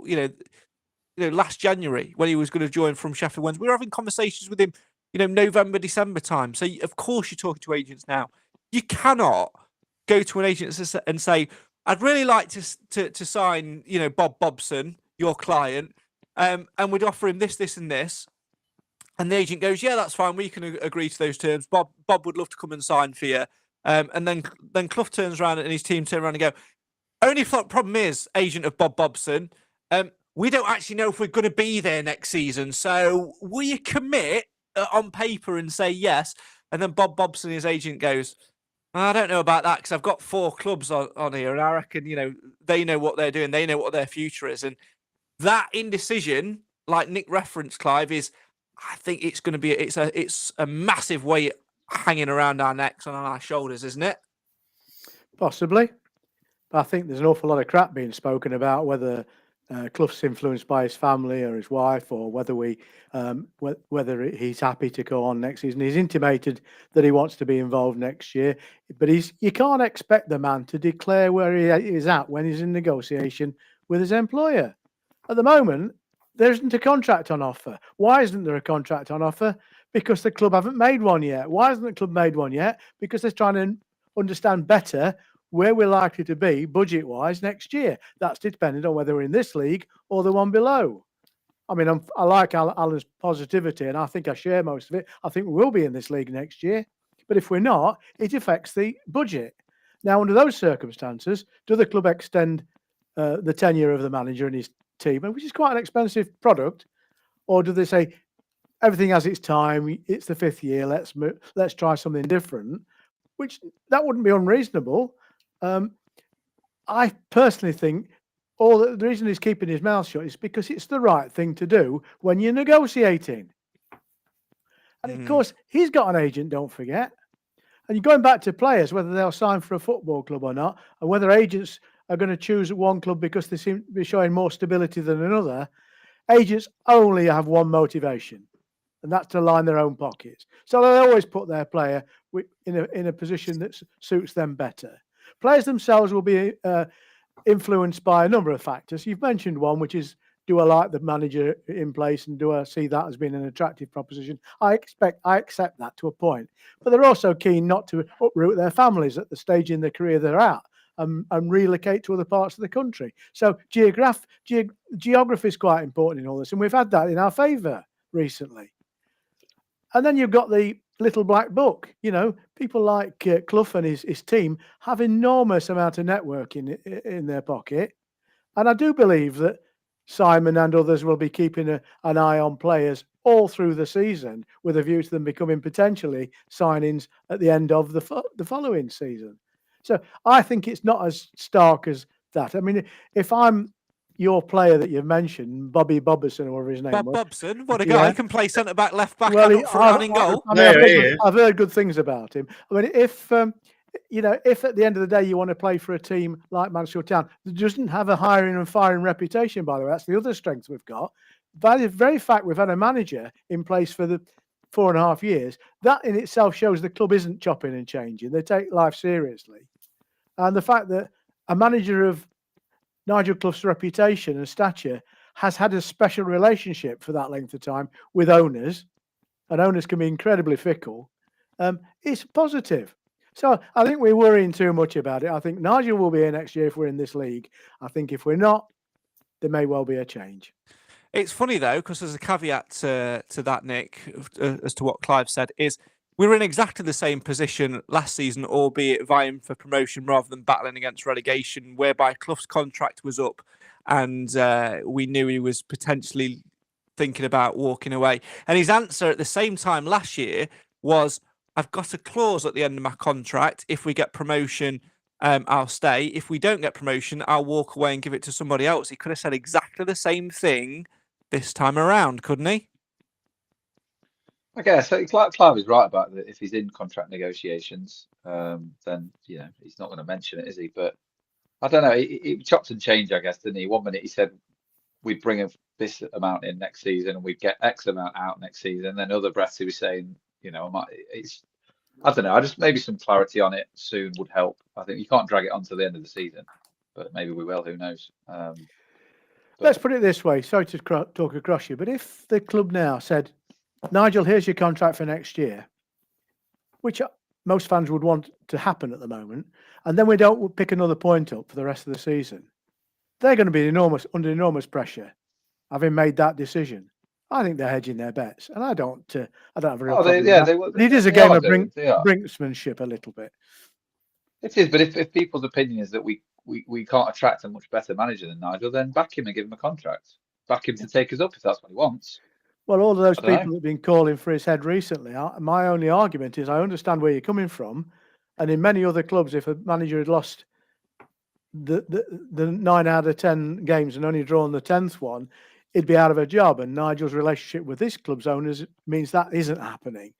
last January, when he was going to join from Sheffield Wednesday. We were having conversations with him, November, December time. So, of course, you're talking to agents now. You cannot go to an agent and say, I'd really like to sign, Bob Bobson, your client, and we'd offer him this, this, and this. And the agent goes, yeah, that's fine. We can agree to those terms. Bob would love to come and sign for you. And then Clough turns around and his team turn around and go, only problem is, agent of Bob Bobson, we don't actually know if we're going to be there next season. So will you commit on paper and say yes? And then Bob Bobson, his agent, goes, I don't know about that, because I've got 4 clubs on here, and I reckon, they know what they're doing. They know what their future is. And that indecision, like Nick referenced, Clive, I think it's going to be, it's a massive weight hanging around our necks and on our shoulders, isn't it? Possibly. I think there's an awful lot of crap being spoken about whether Clough's influenced by his family or his wife, or whether whether he's happy to go on next season. He's intimated that he wants to be involved next year, but you can't expect the man to declare where he is at when he's in negotiation with his employer. At the moment, there isn't a contract on offer. Why isn't there a contract on offer? Because the club haven't made one yet. Why hasn't the club made one yet? Because they're trying to understand better where we're likely to be budget-wise next year. That's dependent on whether we're in this league or the one below. I mean, I like Alan's positivity, and I think I share most of it. I think we will be in this league next year. But if we're not, it affects the budget. Now, under those circumstances, do the club extend the tenure of the manager and his team, which is quite an expensive product, or do they say everything has its time? It's the 5th year. Let's try something different. Which that wouldn't be unreasonable. I personally think the reason he's keeping his mouth shut is because it's the right thing to do when you're negotiating. And of course, he's got an agent, don't forget. And you're going back to players, whether they'll sign for a football club or not, and whether agents are going to choose one club because they seem to be showing more stability than another. Agents only have one motivation, and that's to line their own pockets. So they always put their player in a position that suits them better. Players themselves will be influenced by a number of factors. You've mentioned one, which is Do I like the manager in place, and do I see that as being an attractive proposition? I accept that to a point, but they're also keen not to uproot their families at the stage in their career they're at and relocate to other parts of the country. So geography is quite important in all this, and we've had that in our favour recently. And then you've got the little black book. People like Clough and his team have enormous amount of networking in their pocket, and I do believe that Simon and others will be keeping an eye on players all through the season with a view to them becoming potentially signings at the end of the following season. So I think it's not as stark as that. I mean, if I'm your player that you've mentioned, Bobby Bobson, or whatever his name was. Bobson, what a guy. He can play centre-back, left-back, Well, and up front in goal. I've heard good things about him. I mean, if at the end of the day you want to play for a team like Mansfield Town that doesn't have a hiring and firing reputation, by the way, that's the other strength we've got. By the very fact we've had a manager in place for the 4.5 years, that in itself shows the club isn't chopping and changing. They take life seriously. And the fact that a manager of Nigel Clough's reputation and stature has had a special relationship for that length of time with owners, and owners can be incredibly fickle, it's positive. So I think we're worrying too much about it. I think Nigel will be here next year if we're in this league. I think if we're not, there may well be a change. It's funny, though, because there's a caveat to that, Nick, as to what Clive said, is we were in exactly the same position last season, albeit vying for promotion rather than battling against relegation, whereby Clough's contract was up and we knew he was potentially thinking about walking away. And his answer at the same time last year was, I've got a clause at the end of my contract. If we get promotion, I'll stay. If we don't get promotion, I'll walk away and give it to somebody else. He could have said exactly the same thing this time around, couldn't he? I guess Clive is right about that. If he's in contract negotiations, then he's not going to mention it, is he? But I don't know. He chopped and changed, I guess, didn't he? 1 minute he said we'd bring this amount in next season and we'd get X amount out next season. Then other breaths he was saying, I don't know. Maybe some clarity on it soon would help. I think you can't drag it on to the end of the season, but maybe we will. Who knows? Let's put it this way. Sorry to talk across you, but if the club now said, Nigel, here's your contract for next year, which most fans would want to happen at the moment, and then we don't pick another point up for the rest of the season, they're going to be under enormous pressure, having made that decision. I think they're hedging their bets, and I don't have a real problem with that. But it is a game of brinksmanship a little bit. It is, but if people's opinion is that we can't attract a much better manager than Nigel, then back him and give him a contract. Back him to take us up if that's what he wants. Well, all of those people that have been calling for his head recently, my only argument is I understand where you're coming from, and in many other clubs, if a manager had lost the 9 out of 10 games and only drawn the 10th one, he'd be out of a job. And Nigel's relationship with this club's owners means that isn't happening.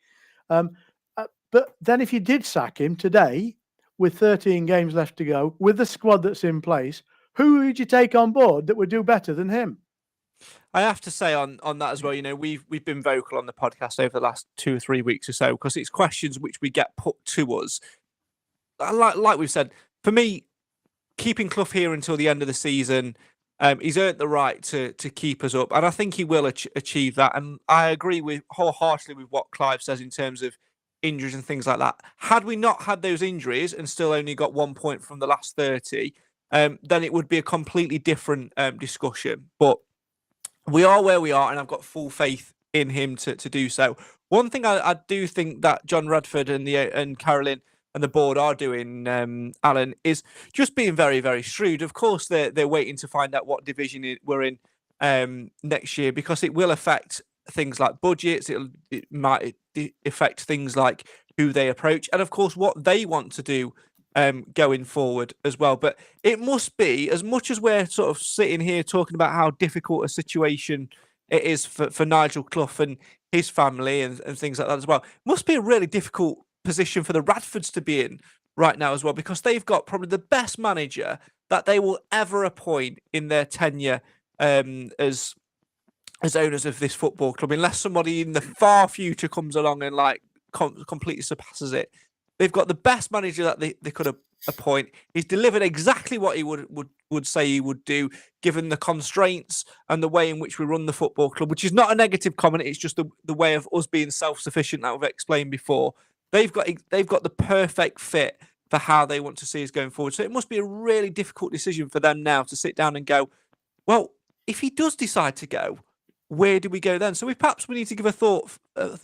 But then if you did sack him today, with 13 games left to go, with the squad that's in place, who would you take on board that would do better than him? I have to say on that as well, we've been vocal on the podcast over the last 2 or 3 weeks or so, because it's questions which we get put to us. Like we've said, for me, keeping Clough here until the end of the season, he's earned the right to keep us up, and I think he will achieve that. And I agree wholeheartedly with what Clive says in terms of injuries and things like that. Had we not had those injuries and still only got 1 point from the last 30, then it would be a completely different discussion. But we are where we are, and I've got full faith in him to do so. One thing I do think that John Radford and Carolyn and the board are doing, Alan, is just being very, very shrewd. Of course, they're waiting to find out what division we're in next year, because it will affect things like budgets. It might affect things like who they approach, and of course what they want to do going forward as well. But it must be, as much as we're sort of sitting here talking about how difficult a situation it is for Nigel Clough and his family and things like that as well, it must be a really difficult position for the Radfords to be in right now as well, because they've got probably the best manager that they will ever appoint in their tenure as owners of this football club, unless somebody in the far future comes along and completely surpasses it. They've got the best manager that they could have a point. He's delivered exactly what he would say he would do, given the constraints and the way in which we run the football club, which is not a negative comment. It's just the way of us being self-sufficient that we've explained before. They've got the perfect fit for how they want to see us going forward. So it must be a really difficult decision for them now to sit down and go, well, if he does decide to go, where do we go then? So we need to give a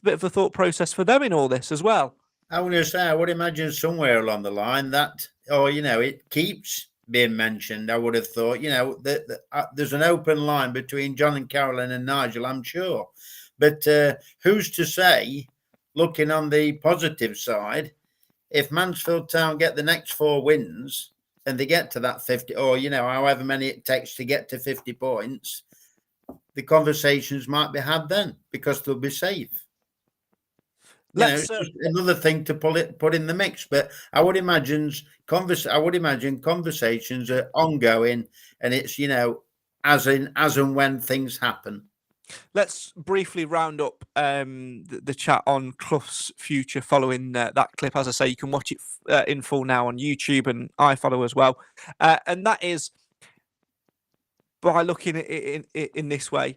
bit of a thought process for them in all this as well. I would say, I would imagine somewhere along the line that, it keeps being mentioned. I would have thought, there's an open line between John and Carolyn and Nigel, I'm sure. But who's to say, looking on the positive side, if Mansfield Town get the next 4 wins and they get to that 50, or, however many it takes to get to 50 points, the conversations might be had then because they'll be safe. It's just another thing to put in the mix. But I would imagine conversations are ongoing, and it's as and when things happen. Let's briefly round up the chat on Clough's future following that clip. As I say, you can watch it in full now on YouTube, and I follow as well. And that is by looking at it in this way.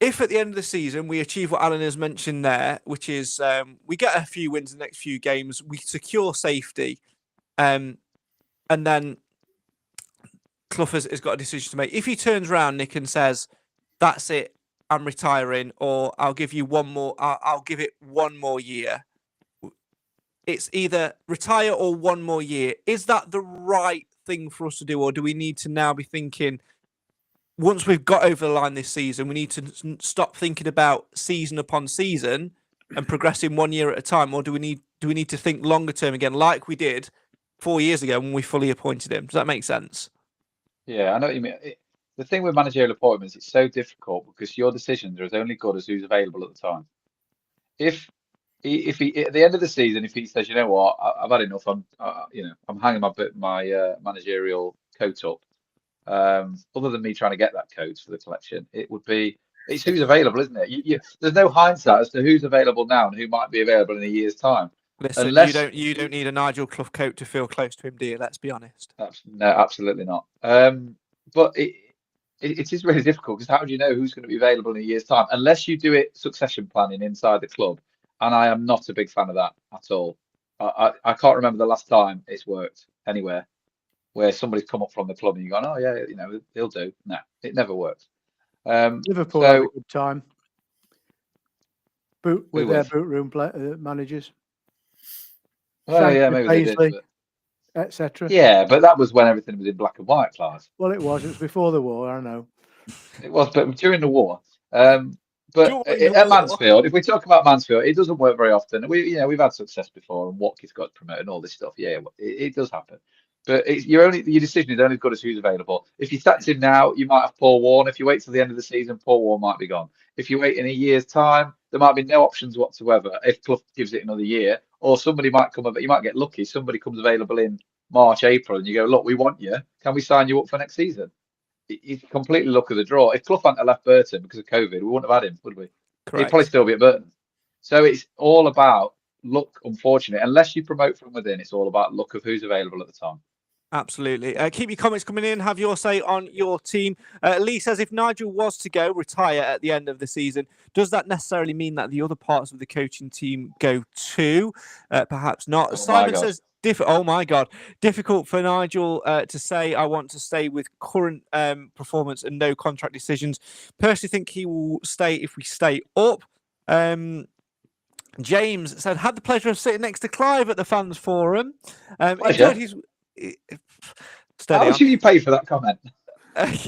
If at the end of the season we achieve what Alan has mentioned there, which is we get a few wins in the next few games, we secure safety, and then Clough has got a decision to make. If he turns around, Nick, and says, "That's it, I'm retiring," or "I'll give you one more, I'll give it one more year," it's either retire or one more year. Is that the right thing for us to do, or do we need to now be thinking, once we've got over the line this season, we need to stop thinking about season upon season and progressing 1 year at a time? Or do we need to think longer term again, like we did 4 years ago when we fully appointed him? Does that make sense? Yeah, I know what you mean. The thing with managerial appointments, it's so difficult because your decisions are as only good as who's available at the time. If he at the end of the season, if he says, you know what, I've had enough, I'm hanging my managerial coat up. Other than me trying to get that coat for the collection, it's who's available, isn't it? There's no hindsight as to who's available now and who might be available in a year's time. Listen, you don't need a Nigel Clough coat to feel close to him, do you? Let's be honest. No, absolutely not. But it is really difficult because how do you know who's going to be available in a year's time unless you do it succession planning inside the club? And I am not a big fan of that at all. I can't remember the last time it's worked anywhere where somebody's come up from the club and you've gone, oh yeah, they'll do. No, it never works. Liverpool had a good time with their boot room managers. Oh yeah, maybe Paisley, they did, etc. Yeah, but that was when everything was in black and white, Class. Well, it was before the war. I know. It was, but during the war. But at Mansfield, if we talk about Mansfield, it doesn't work very often. We've had success before, and Watkins got promoted and all this stuff. Yeah, it does happen. But your decision is only as good as who's available. If you sacked him now, you might have Paul Warne. If you wait till the end of the season, Paul Warne might be gone. If you wait in a year's time, there might be no options whatsoever. If Clough gives it another year, or somebody might come, you might get lucky. Somebody comes available in March, April, and you go, look, we want you. Can we sign you up for next season? It's completely luck of the draw. If Clough hadn't left Burton because of COVID, we wouldn't have had him, would we? Correct. He'd probably still be at Burton. So it's all about luck, unfortunately. Unless you promote from within, it's all about luck of who's available at the time. Absolutely. Keep your comments coming in. Have your say on your team. Lee says, if Nigel was to retire at the end of the season, does that necessarily mean that the other parts of the coaching team go too? Perhaps not. Oh Simon says, oh my God, difficult for Nigel to say, I want to stay with current performance and no contract decisions. Personally think he will stay if we stay up. James said, had the pleasure of sitting next to Clive at the fans forum. Enjoyed his... How much did you pay for that comment?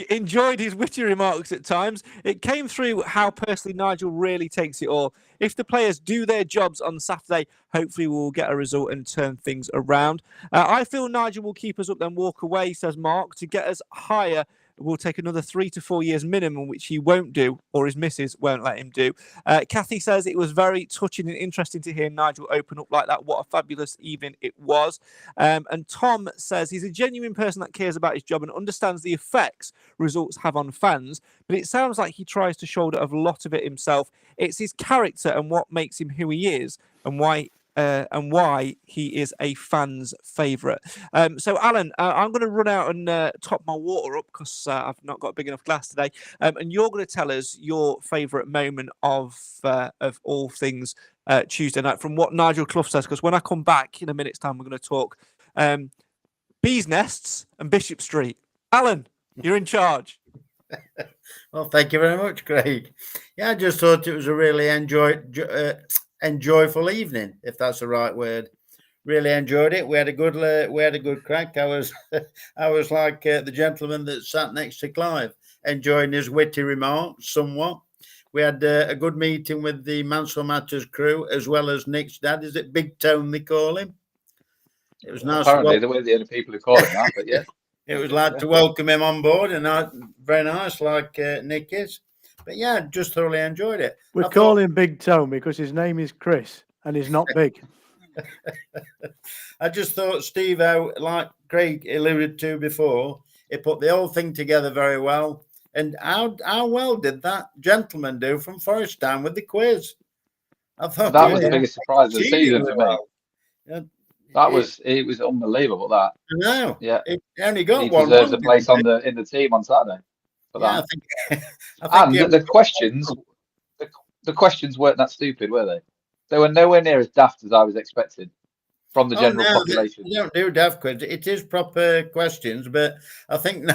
Enjoyed his witty remarks at times. It came through how personally Nigel really takes it all. If the players do their jobs on Saturday, hopefully we'll get a result and turn things around. I feel Nigel will keep us up, then walk away, says Mark. To get us higher, will take another 3 to 4 years minimum, which he won't do, or his missus won't let him do. Kathy says it was very touching and interesting to hear Nigel open up like that. What a fabulous evening it was. And Tom says he's a genuine person that cares about his job and understands the effects results have on fans, but it sounds like he tries to shoulder a lot of it himself. It's his character and what makes him who he is, and why and why he is a fan's favourite. So, Alan, I'm going to run out and top my water up because I've not got a big enough glass today. And you're going to tell us your favourite moment of all things Tuesday night from what Nigel Clough says. Because when I come back in a minute's time, we're going to talk Bees Nests and Bishop Street. Alan, you're in charge. Well, thank you very much, Craig. Yeah, I just thought it was a really enjoyable evening, if that's the right word. Really enjoyed it. We had a good crack. I was like the gentleman that sat next to Clive, enjoying his witty remarks somewhat. We had a good meeting with the Mansfield Matters crew, as well as Nick's dad. Is it Big Tone they call him? It was nice. Apparently, we're the only people who call him that, but yeah. It was like to welcome him on board, and very nice, like Nick is. But yeah, just thoroughly enjoyed it. We call him Big Tone because his name is Chris and he's not big. I just thought Steve, like Craig alluded to before, he put the whole thing together very well. And how well did that gentleman do from Forest Town with the quiz? I thought that was the biggest surprise of the season for me. Well. Yeah. It was unbelievable. That I know. Yeah, he only got he one. deserves a place in the team on Saturday for that. I think and the questions, the questions weren't that stupid, were they? They were nowhere near as daft as I was expecting from the general population. You don't do daft quiz. It is proper questions, but I think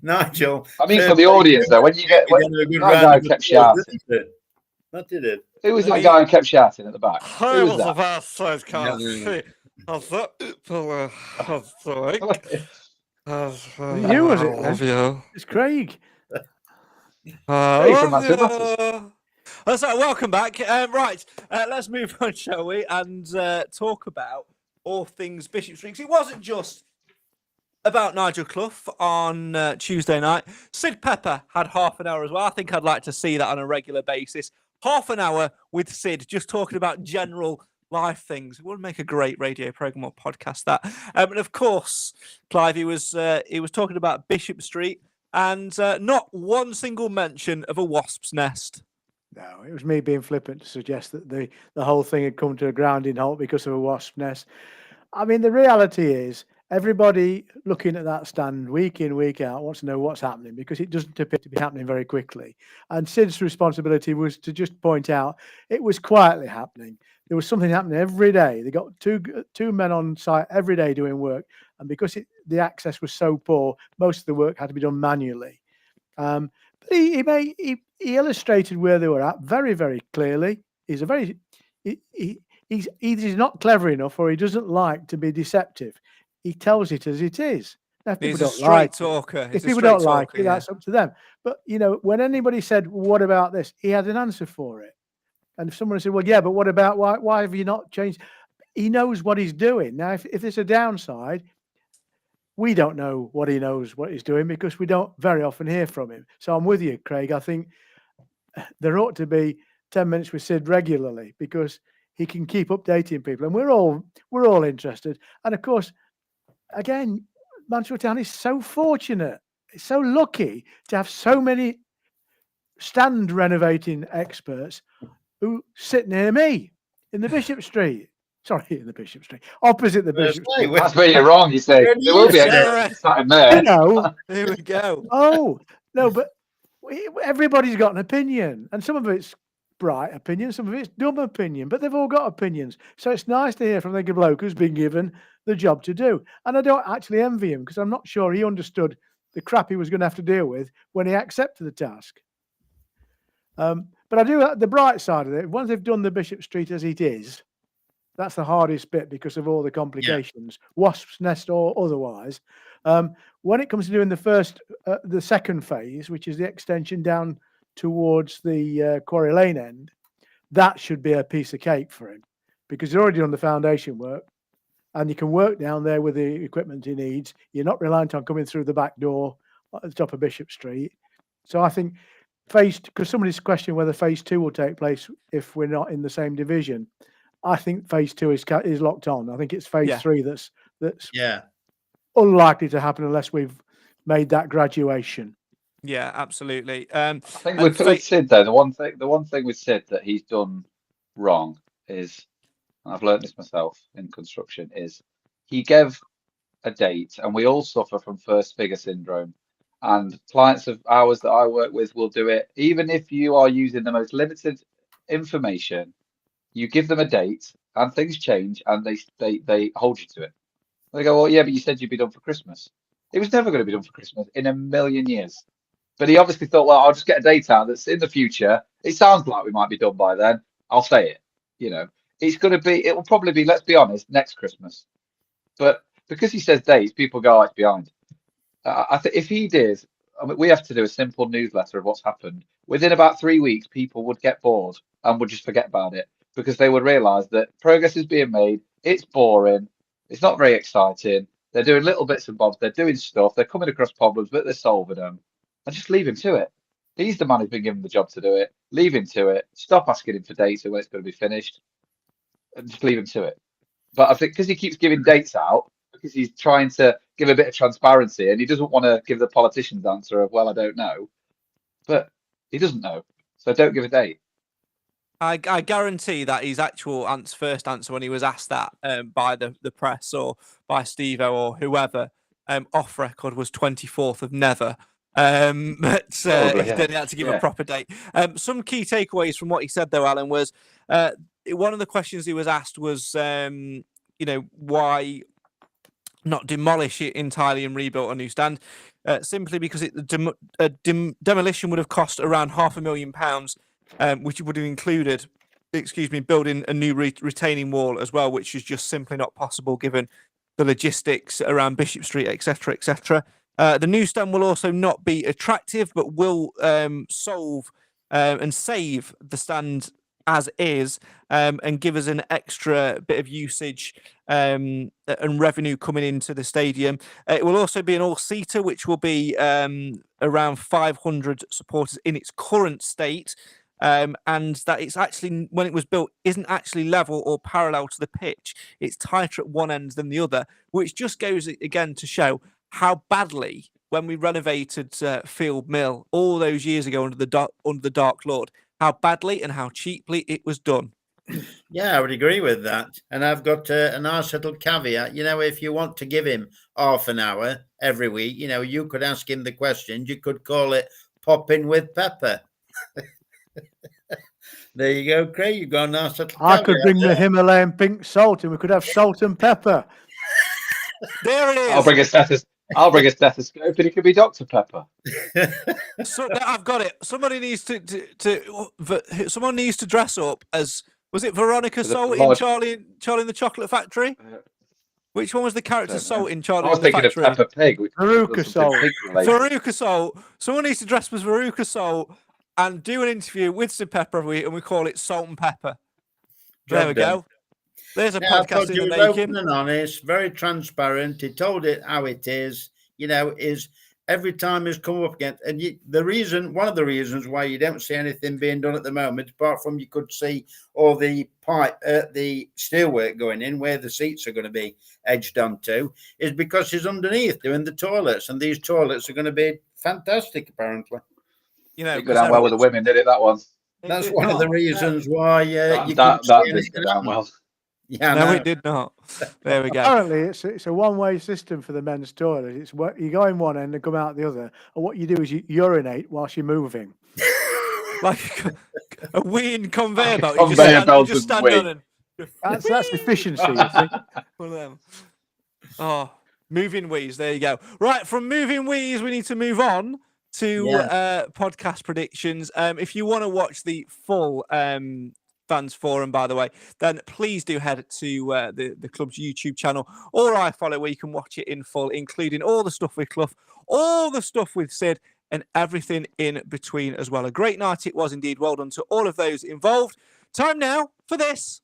Nigel. I mean, for the audience though, when you get that guy who kept shouting. What did it? Who was that guy who kept shouting at the back? Who was that? Who was it? It's Craig. From Mansfield Matters. So, welcome back. Right, let's move on, shall we? And talk about all things Bishop Street. It wasn't just about Nigel Clough on Tuesday night. Sid Pepper had half an hour as well. I think I'd like to see that on a regular basis. Half an hour with Sid, just talking about general life things. It would make a great radio program or podcast. That, and of course, Clive, he was talking about Bishop Street, and not one single mention of a wasp's nest. No, it was me being flippant to suggest that the whole thing had come to a grounding halt because of a wasp nest. I mean, the reality is everybody looking at that stand week in, week out wants to know what's happening because it doesn't appear to be happening very quickly. And Sid's responsibility was to just point out it was quietly happening. There was something happening every day. They got two men on site every day doing work. And because the access was so poor, most of the work had to be done manually. But he illustrated where they were at very, very clearly. He's either not clever enough or he doesn't like to be deceptive. He tells it as it is. Now, if He's people a don't straight like talker. if people don't like it, that's up to them. But when anybody said, "What about this?" he had an answer for it. And if someone said, "Well, yeah, but what about why have you not changed?" He knows what he's doing. Now, if there's a downside, we don't know what he knows what he's doing because we don't very often hear from him. So I'm with you, Craig. I think there ought to be 10 minutes with Sid regularly because he can keep updating people, and we're all interested. And of course, again, Mansfield Town is so fortunate, it's so lucky to have so many stand renovating experts who sit near me in the Bishop Street. Sorry, in the Bishop Street, opposite the Bishop Street. That's where you're wrong. You say there will be a sat there. Here we go. Oh no, but everybody's got an opinion, and some of it's bright opinion, some of it's dumb opinion, but they've all got opinions. So it's nice to hear from the bloke who's been given the job to do. And I don't actually envy him because I'm not sure he understood the crap he was going to have to deal with when he accepted the task. But I do the bright side of it. Once they've done the Bishop Street as it is, that's the hardest bit because of all the complications, wasp's nest or otherwise. When it comes to doing the second phase, which is the extension down towards the Quarry Lane end, that should be a piece of cake for him because he's already done the foundation work and you can work down there with the equipment he needs. You're not reliant on coming through the back door at the top of Bishop Street. So I think because somebody's questioning whether phase 2 will take place if we're not in the same division. I think phase 2 is locked on. I think it's phase 3 that's unlikely to happen unless we've made that graduation. Yeah, absolutely. I think with Sid though, the one thing with Sid that he's done wrong is and I've learned this myself in construction, is he gave a date, and we all suffer from first figure syndrome. And clients of ours that I work with will do it, even if you are using the most limited information. You give them a date, and things change, and they hold you to it. They go, well, yeah, but you said you'd be done for Christmas. It was never going to be done for Christmas in a million years. But he obviously thought, well, I'll just get a date out that's in the future. It sounds like we might be done by then. I'll say it. You know, it will probably be, let's be honest, next Christmas. But because he says dates, people go, oh, it's behind. I think if he did, I mean, we have to do a simple newsletter of what's happened. Within about 3 weeks, people would get bored and would just forget about it because they would realise that progress is being made. It's boring. It's not very exciting. They're doing little bits and bobs. They're doing stuff. They're coming across problems, but they're solving them. And just leave him to it. He's the man who's been given the job to do it. Leave him to it. Stop asking him for dates and when it's going to be finished. And just leave him to it. But I think because he keeps giving dates out, because he's trying to give a bit of transparency and he doesn't want to give the politician's answer of, well, I don't know. But he doesn't know. So don't give a date. I guarantee that his actual first answer when he was asked that by the press or by Steve-O or whoever off record was 24th of never. But Probably, then he had to give a proper date. Some key takeaways from what he said though, Alan, was one of the questions he was asked was, why not demolish it entirely and rebuild a new stand? Simply because demolition would have cost around £500,000, which would have included, building a new retaining wall as well, which is just simply not possible given the logistics around Bishop Street, etc., etc. The new stand will also not be attractive, but will solve and save the stand as is, and give us an extra bit of usage and revenue coming into the stadium. It will also be an all-seater, which will be around 500 supporters in its current state, and that it's actually, when it was built, isn't actually level or parallel to the pitch. It's tighter at one end than the other, which just goes again to show how badly, when we renovated Field Mill all those years ago under the Dark Lord, how badly and how cheaply it was done. Yeah, I would agree with that. And I've got a nice little caveat. If you want to give him half an hour every week, you could ask him the questions. You could call it Popping with Pepper. There you go, Craig. You've got a nice little caveat. I could bring the Himalayan pink salt and we could have salt and pepper. There it is. I'll bring a stethoscope and it could be Dr. Pepper. So I've got it. Somebody needs someone needs to dress up as, was it Veronica Salt in Charlie and the Chocolate Factory? Which one was the character Salt in Charlie and the Factory? I was thinking of Peppa Pig. Veruca Salt. Veruca Salt. Someone needs to dress as Veruca Salt and do an interview with Sid Pepper every week, and we call it Salt and Pepper. There we go. There's a podcast in the making. Open and honest, very transparent. He told it how it is. Is every time he's come up against, and one of the reasons why you don't see anything being done at the moment, apart from you could see all the the steelwork going in where the seats are going to be edged onto, is because he's underneath doing the toilets, and these toilets are going to be fantastic, apparently. It got down well with the women, did it? That one. That's one of the reasons why that didn't go down well. Yeah, no, it did not. There we go. Apparently, it's a one-way system for the men's toilet. It's you go in one end and come out the other, and what you do is you urinate whilst you're moving, like a weeing conveyor belt. You just stand on and that's efficiency. You see? One of them. Oh, moving wheeze. There you go. Right, from moving wheeze, we need to move on to podcast predictions. If you want to watch the full Fans Forum, by the way, then please do head to the club's YouTube channel or iFollow, where you can watch it in full, including all the stuff with Clough, all the stuff with Sid, and everything in between as well. A great night it was indeed. Well done to all of those involved. Time now for this.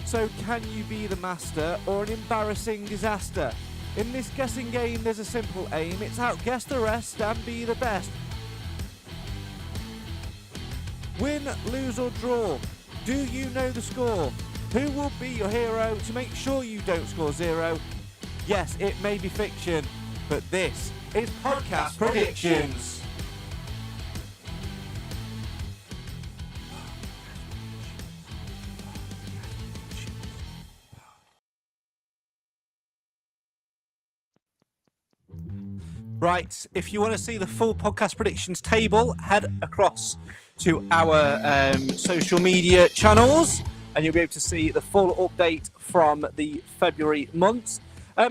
So can you be the master or an embarrassing disaster? In this guessing game, there's a simple aim. It's outguess the rest and be the best. Win, lose or draw. Do you know the score? Who will be your hero to make sure you don't score zero? Yes, it may be fiction, but this is Podcast Predictions. Right, if you want to see the full podcast predictions table, head across to our social media channels and you'll be able to see the full update from the February month.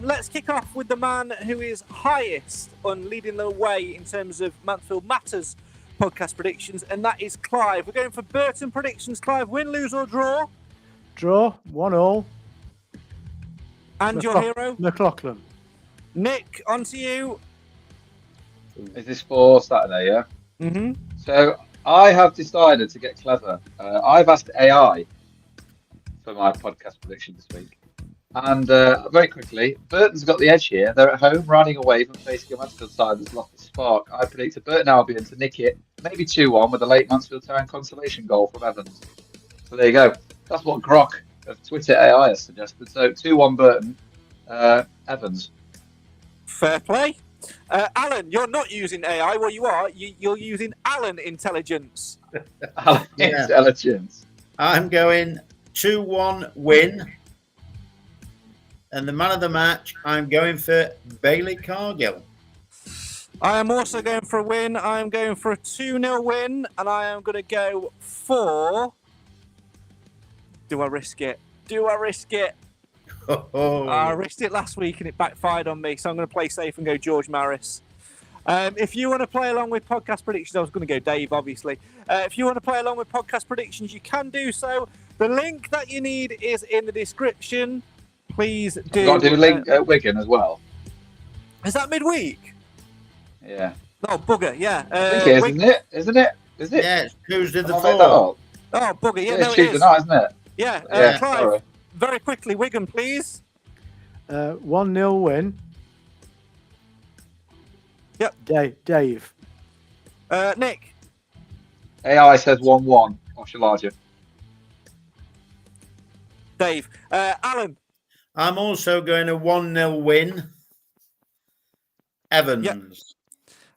Let's kick off with the man who is highest on leading the way in terms of Mansfield Matters podcast predictions, and that is Clive. We're going for Burton predictions. Clive, win, lose or draw? Draw, 1-1. And your hero? McLaughlin. Nick, on to you. Is this for Saturday, yeah? Mm-hmm. So I have decided to get clever. I've asked AI for my podcast prediction this week. And very quickly, Burton's got the edge here. They're at home, riding a wave and facing a Mansfield side that's lost its spark. I predict a Burton Albion to nick it, maybe 2-1 with a late Mansfield Town consolation goal from Evans. So there you go. That's what Grok of Twitter AI has suggested. So 2-1 Burton, Evans. Fair play. Alan, you're not using AI. Well, you are. You're using Alan intelligence. Alan Intelligence. I'm going 2-1 win. And the man of the match, I'm going for Bailey Cargill. I am also going for a win. I am going for a 2-0 win. And I am going to go for... Do I risk it? Do I risk it? I risked it last week and it backfired on me, so I'm going to play safe and go George Maris. If you want to play along with podcast predictions, I was going to go Dave, obviously. If you want to play along with podcast predictions, you can do so. The link that you need is in the description. Please do. You've got to do link Wigan as well. Is that midweek? Yeah. Oh, bugger, yeah. I think it is, isn't it? Isn't it? Is it? Yeah, it's Tuesday the I'll make that 4th. up. Oh, bugger, yeah, Yeah, no, it's it Tuesday is. night, isn't it? Yeah, Yeah, Clive, sorry. very quickly, Wigan, please. 1-0 win. Yep. Dave. Nick. AI says 1-1. Oshalaja. Dave. Alan. I'm also going to 1-0 win. Evans. Yep.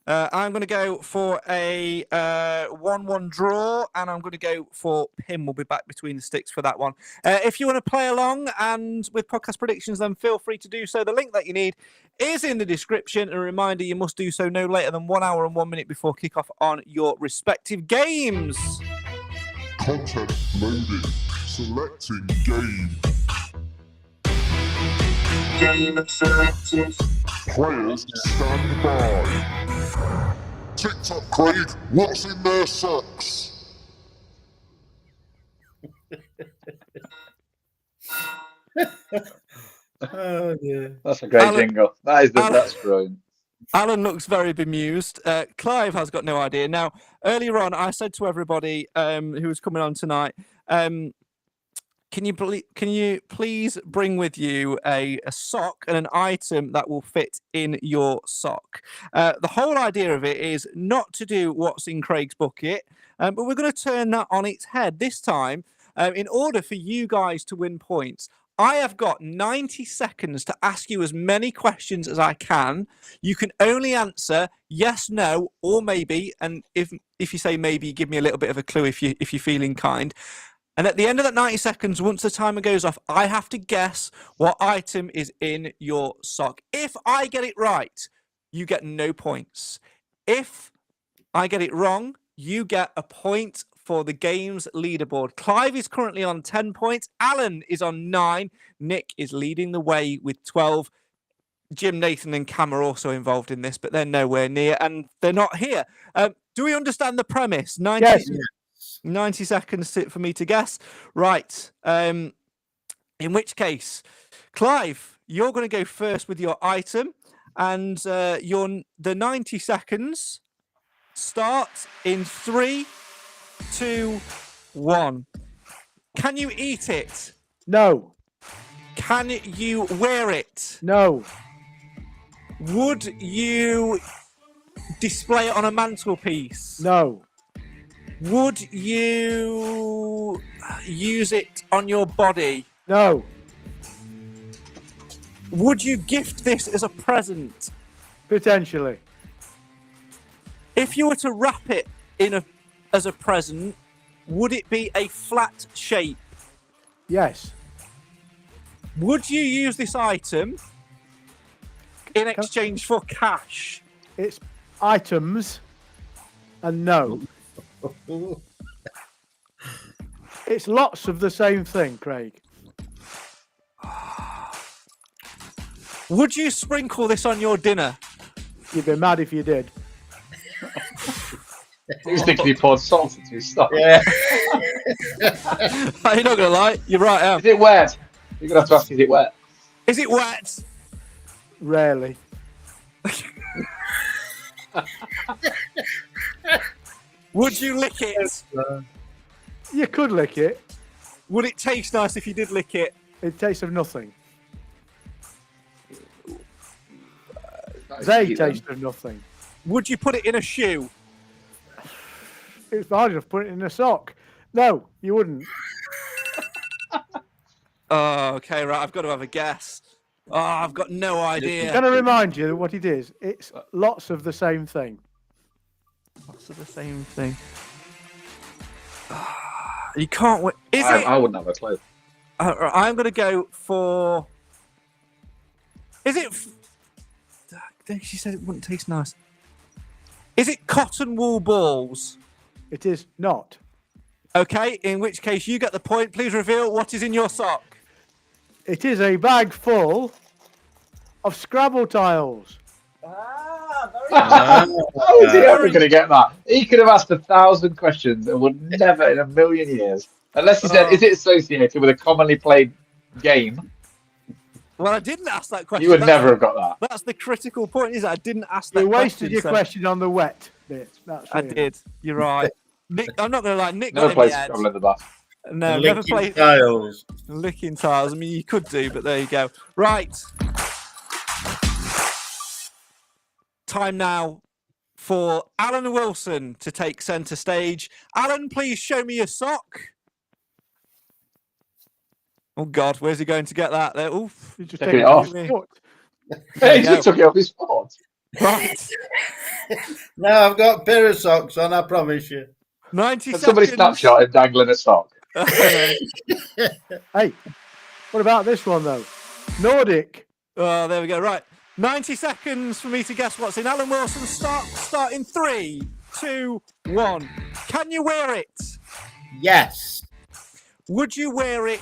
I'm going to go for a 1-1 draw, and I'm going to go for Pim. We'll be back between the sticks for that one. If you want to play along and with podcast predictions, then feel free to do so. The link that you need is in the description. And a reminder, you must do so no later than 1 hour and 1 minute before kickoff on your respective games. Content loading. Selecting game. Game selected. Players stand by. TikTok Craig, what's in their socks? Oh, yeah. That's a great Alan- jingle. That's brilliant. Alan looks very bemused. Clive has got no idea. Now, earlier on, I said to everybody who was coming on tonight, can you please bring with you a sock and an item that will fit in your sock? The whole idea of it is not to do what's in Craig's bucket, but we're going to turn that on its head this time. In order for you guys to win points, I have got 90 seconds to ask you as many questions as I can. You can only answer yes, no, or maybe. And if you say maybe, give me a little bit of a clue if you're feeling kind. And at the end of that 90 seconds, once the timer goes off, I have to guess what item is in your sock. If I get it right, you get no points. If I get it wrong, you get a point for the game's leaderboard. Clive is currently on 10 points. Alan is on 9. Nick is leading the way with 12. Jim, Nathan and Cam are also involved in this, but they're nowhere near, and they're not here. Do we understand the premise? 90 seconds for me to guess. Right. In which case, Clive, you're going to go first with your item, and the 90 seconds start in 3, 2, 1. Can you eat it? No. Can you wear it? No. Would you display it on a mantelpiece? No. Would you use it on your body? No. Would you gift this as a present? Potentially. If you were to wrap it as a present, would it be a flat shape? Yes. Would you use this item in exchange for cash? It's items and no. It's lots of the same thing, Craig. Would you sprinkle this on your dinner? You'd be mad if you did. Who's thinking he poured salt into his stock? Yeah. You're not going to lie. You're right, Am. Is it wet? You're going to have to ask, is it wet? Is it wet? Rarely. Would you lick it? You could lick it. Would it taste nice if you did lick it? It tastes of nothing. That They is cute, then. taste of nothing. Would you put it in a shoe? It's hard enough to put it in a sock. No, you wouldn't. Oh, okay, right. I've got to have a guess. Oh, I've got no idea. Can I remind you what it is? It's lots of the same thing. Lots of the same thing. You can't wait. Is it? I wouldn't have a clue. I'm going to go for. Is it? She said it wouldn't taste nice. Is it cotton wool balls? It is not. Okay, in which case you get the point. Please reveal what is in your sock. It is a bag full of Scrabble tiles. How is he ever going to get that? He could have asked 1,000 questions and would never in a million years. Unless he said, is it associated with a commonly played game? Well, I didn't ask that question. You would never have got that. That's the critical point, is it? I didn't ask that You question. wasted your question on the wet bit. That's I it. did. You're right. Nick, I'm not going to lie. Nick Never got played in my head. Scrabble in the bath. No, never Licking played tiles. licking tiles. I mean, you could do, but there you go. Right. Time now for Alan Wilson to take centre stage. Alan, please show me your sock. Oh, God, where's he going to get that? There. Oof. You just Taking take it off. with your foot. There He you go. just took it off his foot. Right. No, I've got a pair of socks on, I promise you. 90 And seconds. somebody snapshot him dangling a sock. Hey, what about this one though? Nordic. Oh, there we go. Right. 90 seconds for me to guess what's in Alan Wilson's stock. Start in 3, 2, 1. Can you wear it? Yes. Would you wear it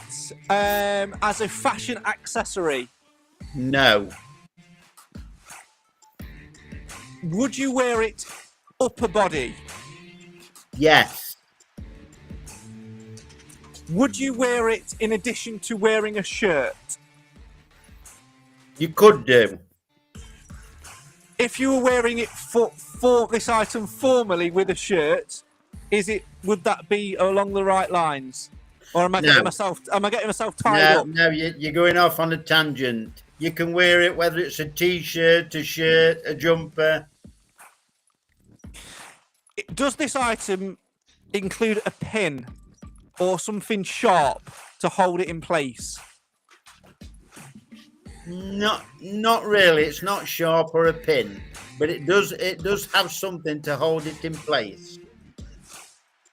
as a fashion accessory? No. Would you wear it upper body? Yes. Would you wear it in addition to wearing a shirt? You could do. If you were wearing it for this item formally with a shirt, would that be along the right lines? Or am I getting myself tied up? No, you're going off on a tangent. You can wear it whether it's a t-shirt, a shirt, a jumper. Does this item include a pin or something sharp to hold it in place? Not really. It's not sharp or a pin, but it does have something to hold it in place.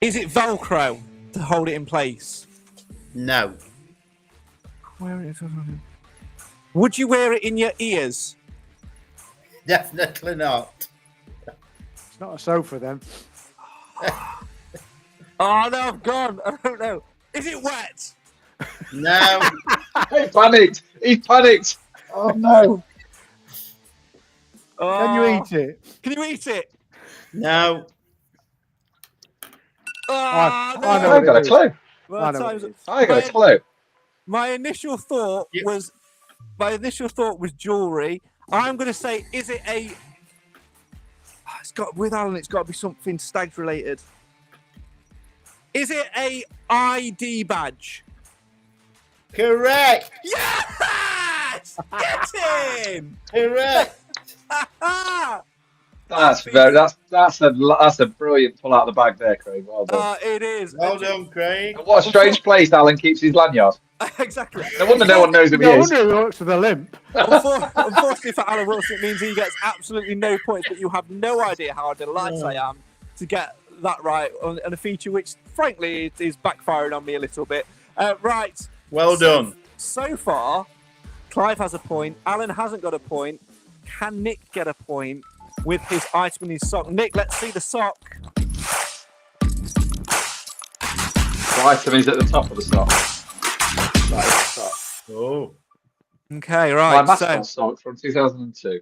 Is it Velcro to hold it in place? No. Would you wear it in your ears? Definitely not. It's not a sofa then. Oh no, I've gone. I don't know. Is it wet? No. He panicked. He panicked. Oh no. Can you eat it? Can you eat it? No. Oh, I no. know I got a clue. Well, I know time's what it up. I got a clue. My initial thought was jewellery. I'm going to say, is it a? It's got with Alan. It's got to be something stag related. Is it a ID badge? Correct. Yes! Get in! Correct. That's a brilliant pull out of the bag there, Craig. Well done. It is. Well done, Craig. And what a strange place Alan keeps his lanyard. Exactly. No wonder no one knows who he No is. wonder he works with a limp. Unfortunately for Alan Wilson, it means he gets absolutely no points, but you have no idea how delighted I am to get that right on a feature which, frankly, is backfiring on me a little bit. Right. Well done. So far, Clive has a point. Alan hasn't got a point. Can Nick get a point with his item in his sock? Nick, let's see the sock. The item is at the top of the sock. Right, at the top. Oh. Okay, My right. mascot sock from 2002.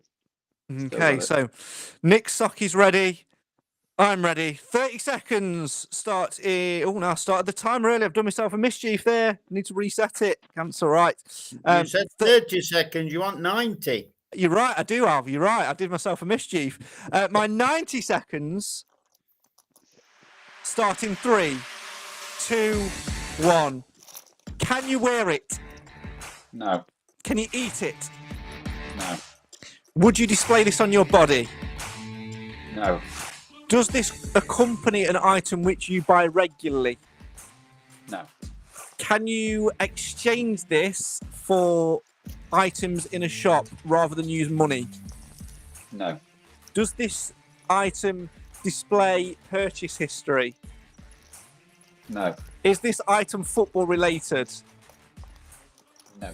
Okay, so Nick's sock is ready. I'm ready. 30 seconds. Start. Oh, no, I started the timer early. I've done myself a mischief there. Need to reset it. That's all right. You said 30 seconds. You want 90. You're right. I do, Alv. You're right. I did myself a mischief. My 90 seconds start in 3, 2, 1. Can you wear it? No. Can you eat it? No. Would you display this on your body? No. Does this accompany an item which you buy regularly? No. Can you exchange this for items in a shop rather than use money? No. Does this item display purchase history? No. Is this item football related? No.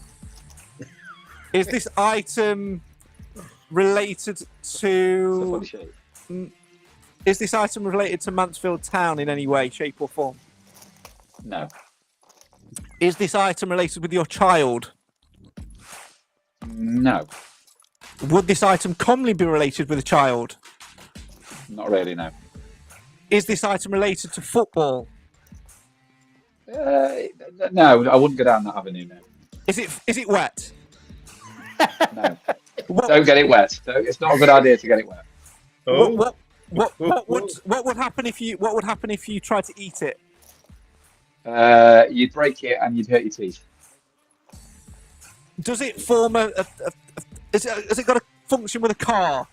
Is this item related to... Is this item related to Mansfield Town in any way, shape or form? No. Is this item related with your child? No. Would this item commonly be related with a child? Not really, no. Is this item related to football? No, I wouldn't go down that avenue, no. Is it wet? No. Don't get it wet. It's not a good idea to get it wet. Oh. What would happen if you tried to eat it? You'd break it and you'd hurt your teeth. Does it form has it got a function with a car?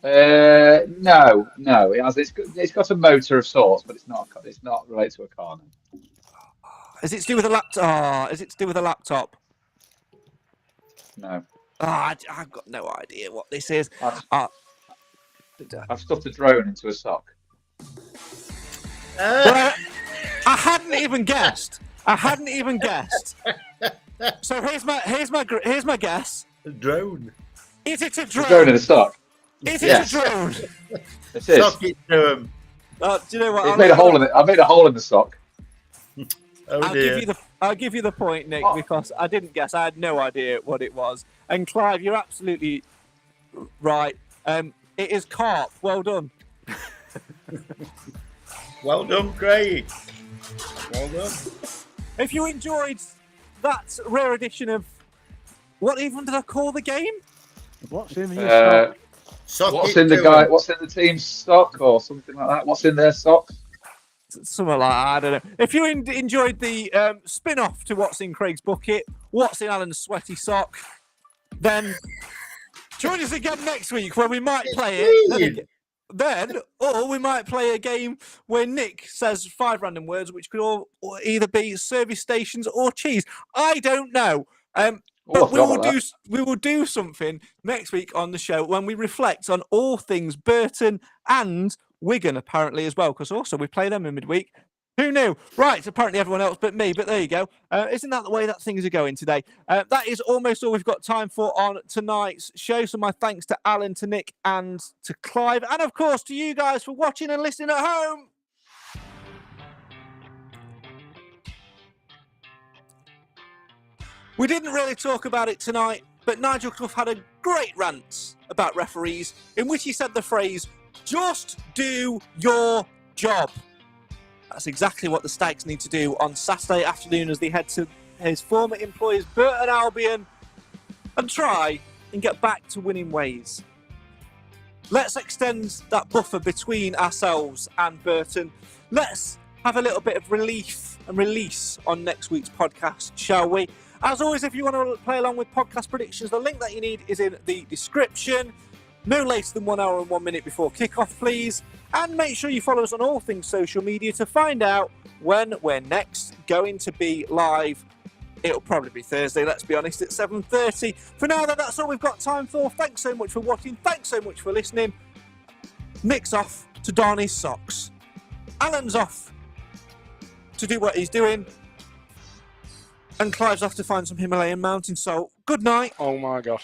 No. It has. It's got a motor of sorts, but it's not related to a car. No. Is it to do with a laptop? Is it to do with a laptop? No. I've got no idea what this is. I've stuffed a drone into a sock. I hadn't even guessed. So here's my guess. A drone. Is it a A drone? drone in a sock. Is it Yes. a drone? It is. Sock it to him. Do you know what? It's made a hole in it. I made a hole in the sock. Oh, I'll give you the point, Nick, because I didn't guess. I had no idea what it was. And Clive, you're absolutely right. It is carp. Well done. Well done, Craig. Well done. If you enjoyed that rare edition of what even did I call the game? What's in your sock? Sock What's it in the to guy? him. What's in the team's sock or something like that? What's in their sock? Something like that, I don't know. If you enjoyed the spin-off to What's in Craig's Bucket, What's in Alan's Sweaty Sock, then join us again next week where we might play it. Or we might play a game where Nick says 5 random words, which could all either be service stations or cheese. I don't know. But we will do something next week on the show when we reflect on all things Burton and Wigan, apparently, as well, because also we play them in midweek. Who knew? Right, apparently everyone else but me, but there you go. Isn't that the way that things are going today? That is almost all we've got time for on tonight's show. So my thanks to Alan, to Nick, and to Clive, and of course to you guys for watching and listening at home. We didn't really talk about it tonight, but Nigel Clough had a great rant about referees in which he said the phrase, "Just do your job." That's exactly what the Stags need to do on Saturday afternoon as they head to his former employers, Burton Albion, and try and get back to winning ways. Let's extend that buffer between ourselves and Burton. Let's have a little bit of relief and release on next week's podcast, shall we? As always, if you want to play along with podcast predictions, the link that you need is in the description. No later than 1 hour and 1 minute before kickoff, please. And make sure you follow us on all things social media to find out when we're next going to be live. It'll probably be Thursday, let's be honest, at 7:30. For now, that's all we've got time for. Thanks so much for watching. Thanks so much for listening. Nick's off to darn his socks. Alan's off to do what he's doing. And Clive's off to find some Himalayan mountain salt. Good night. Oh my God.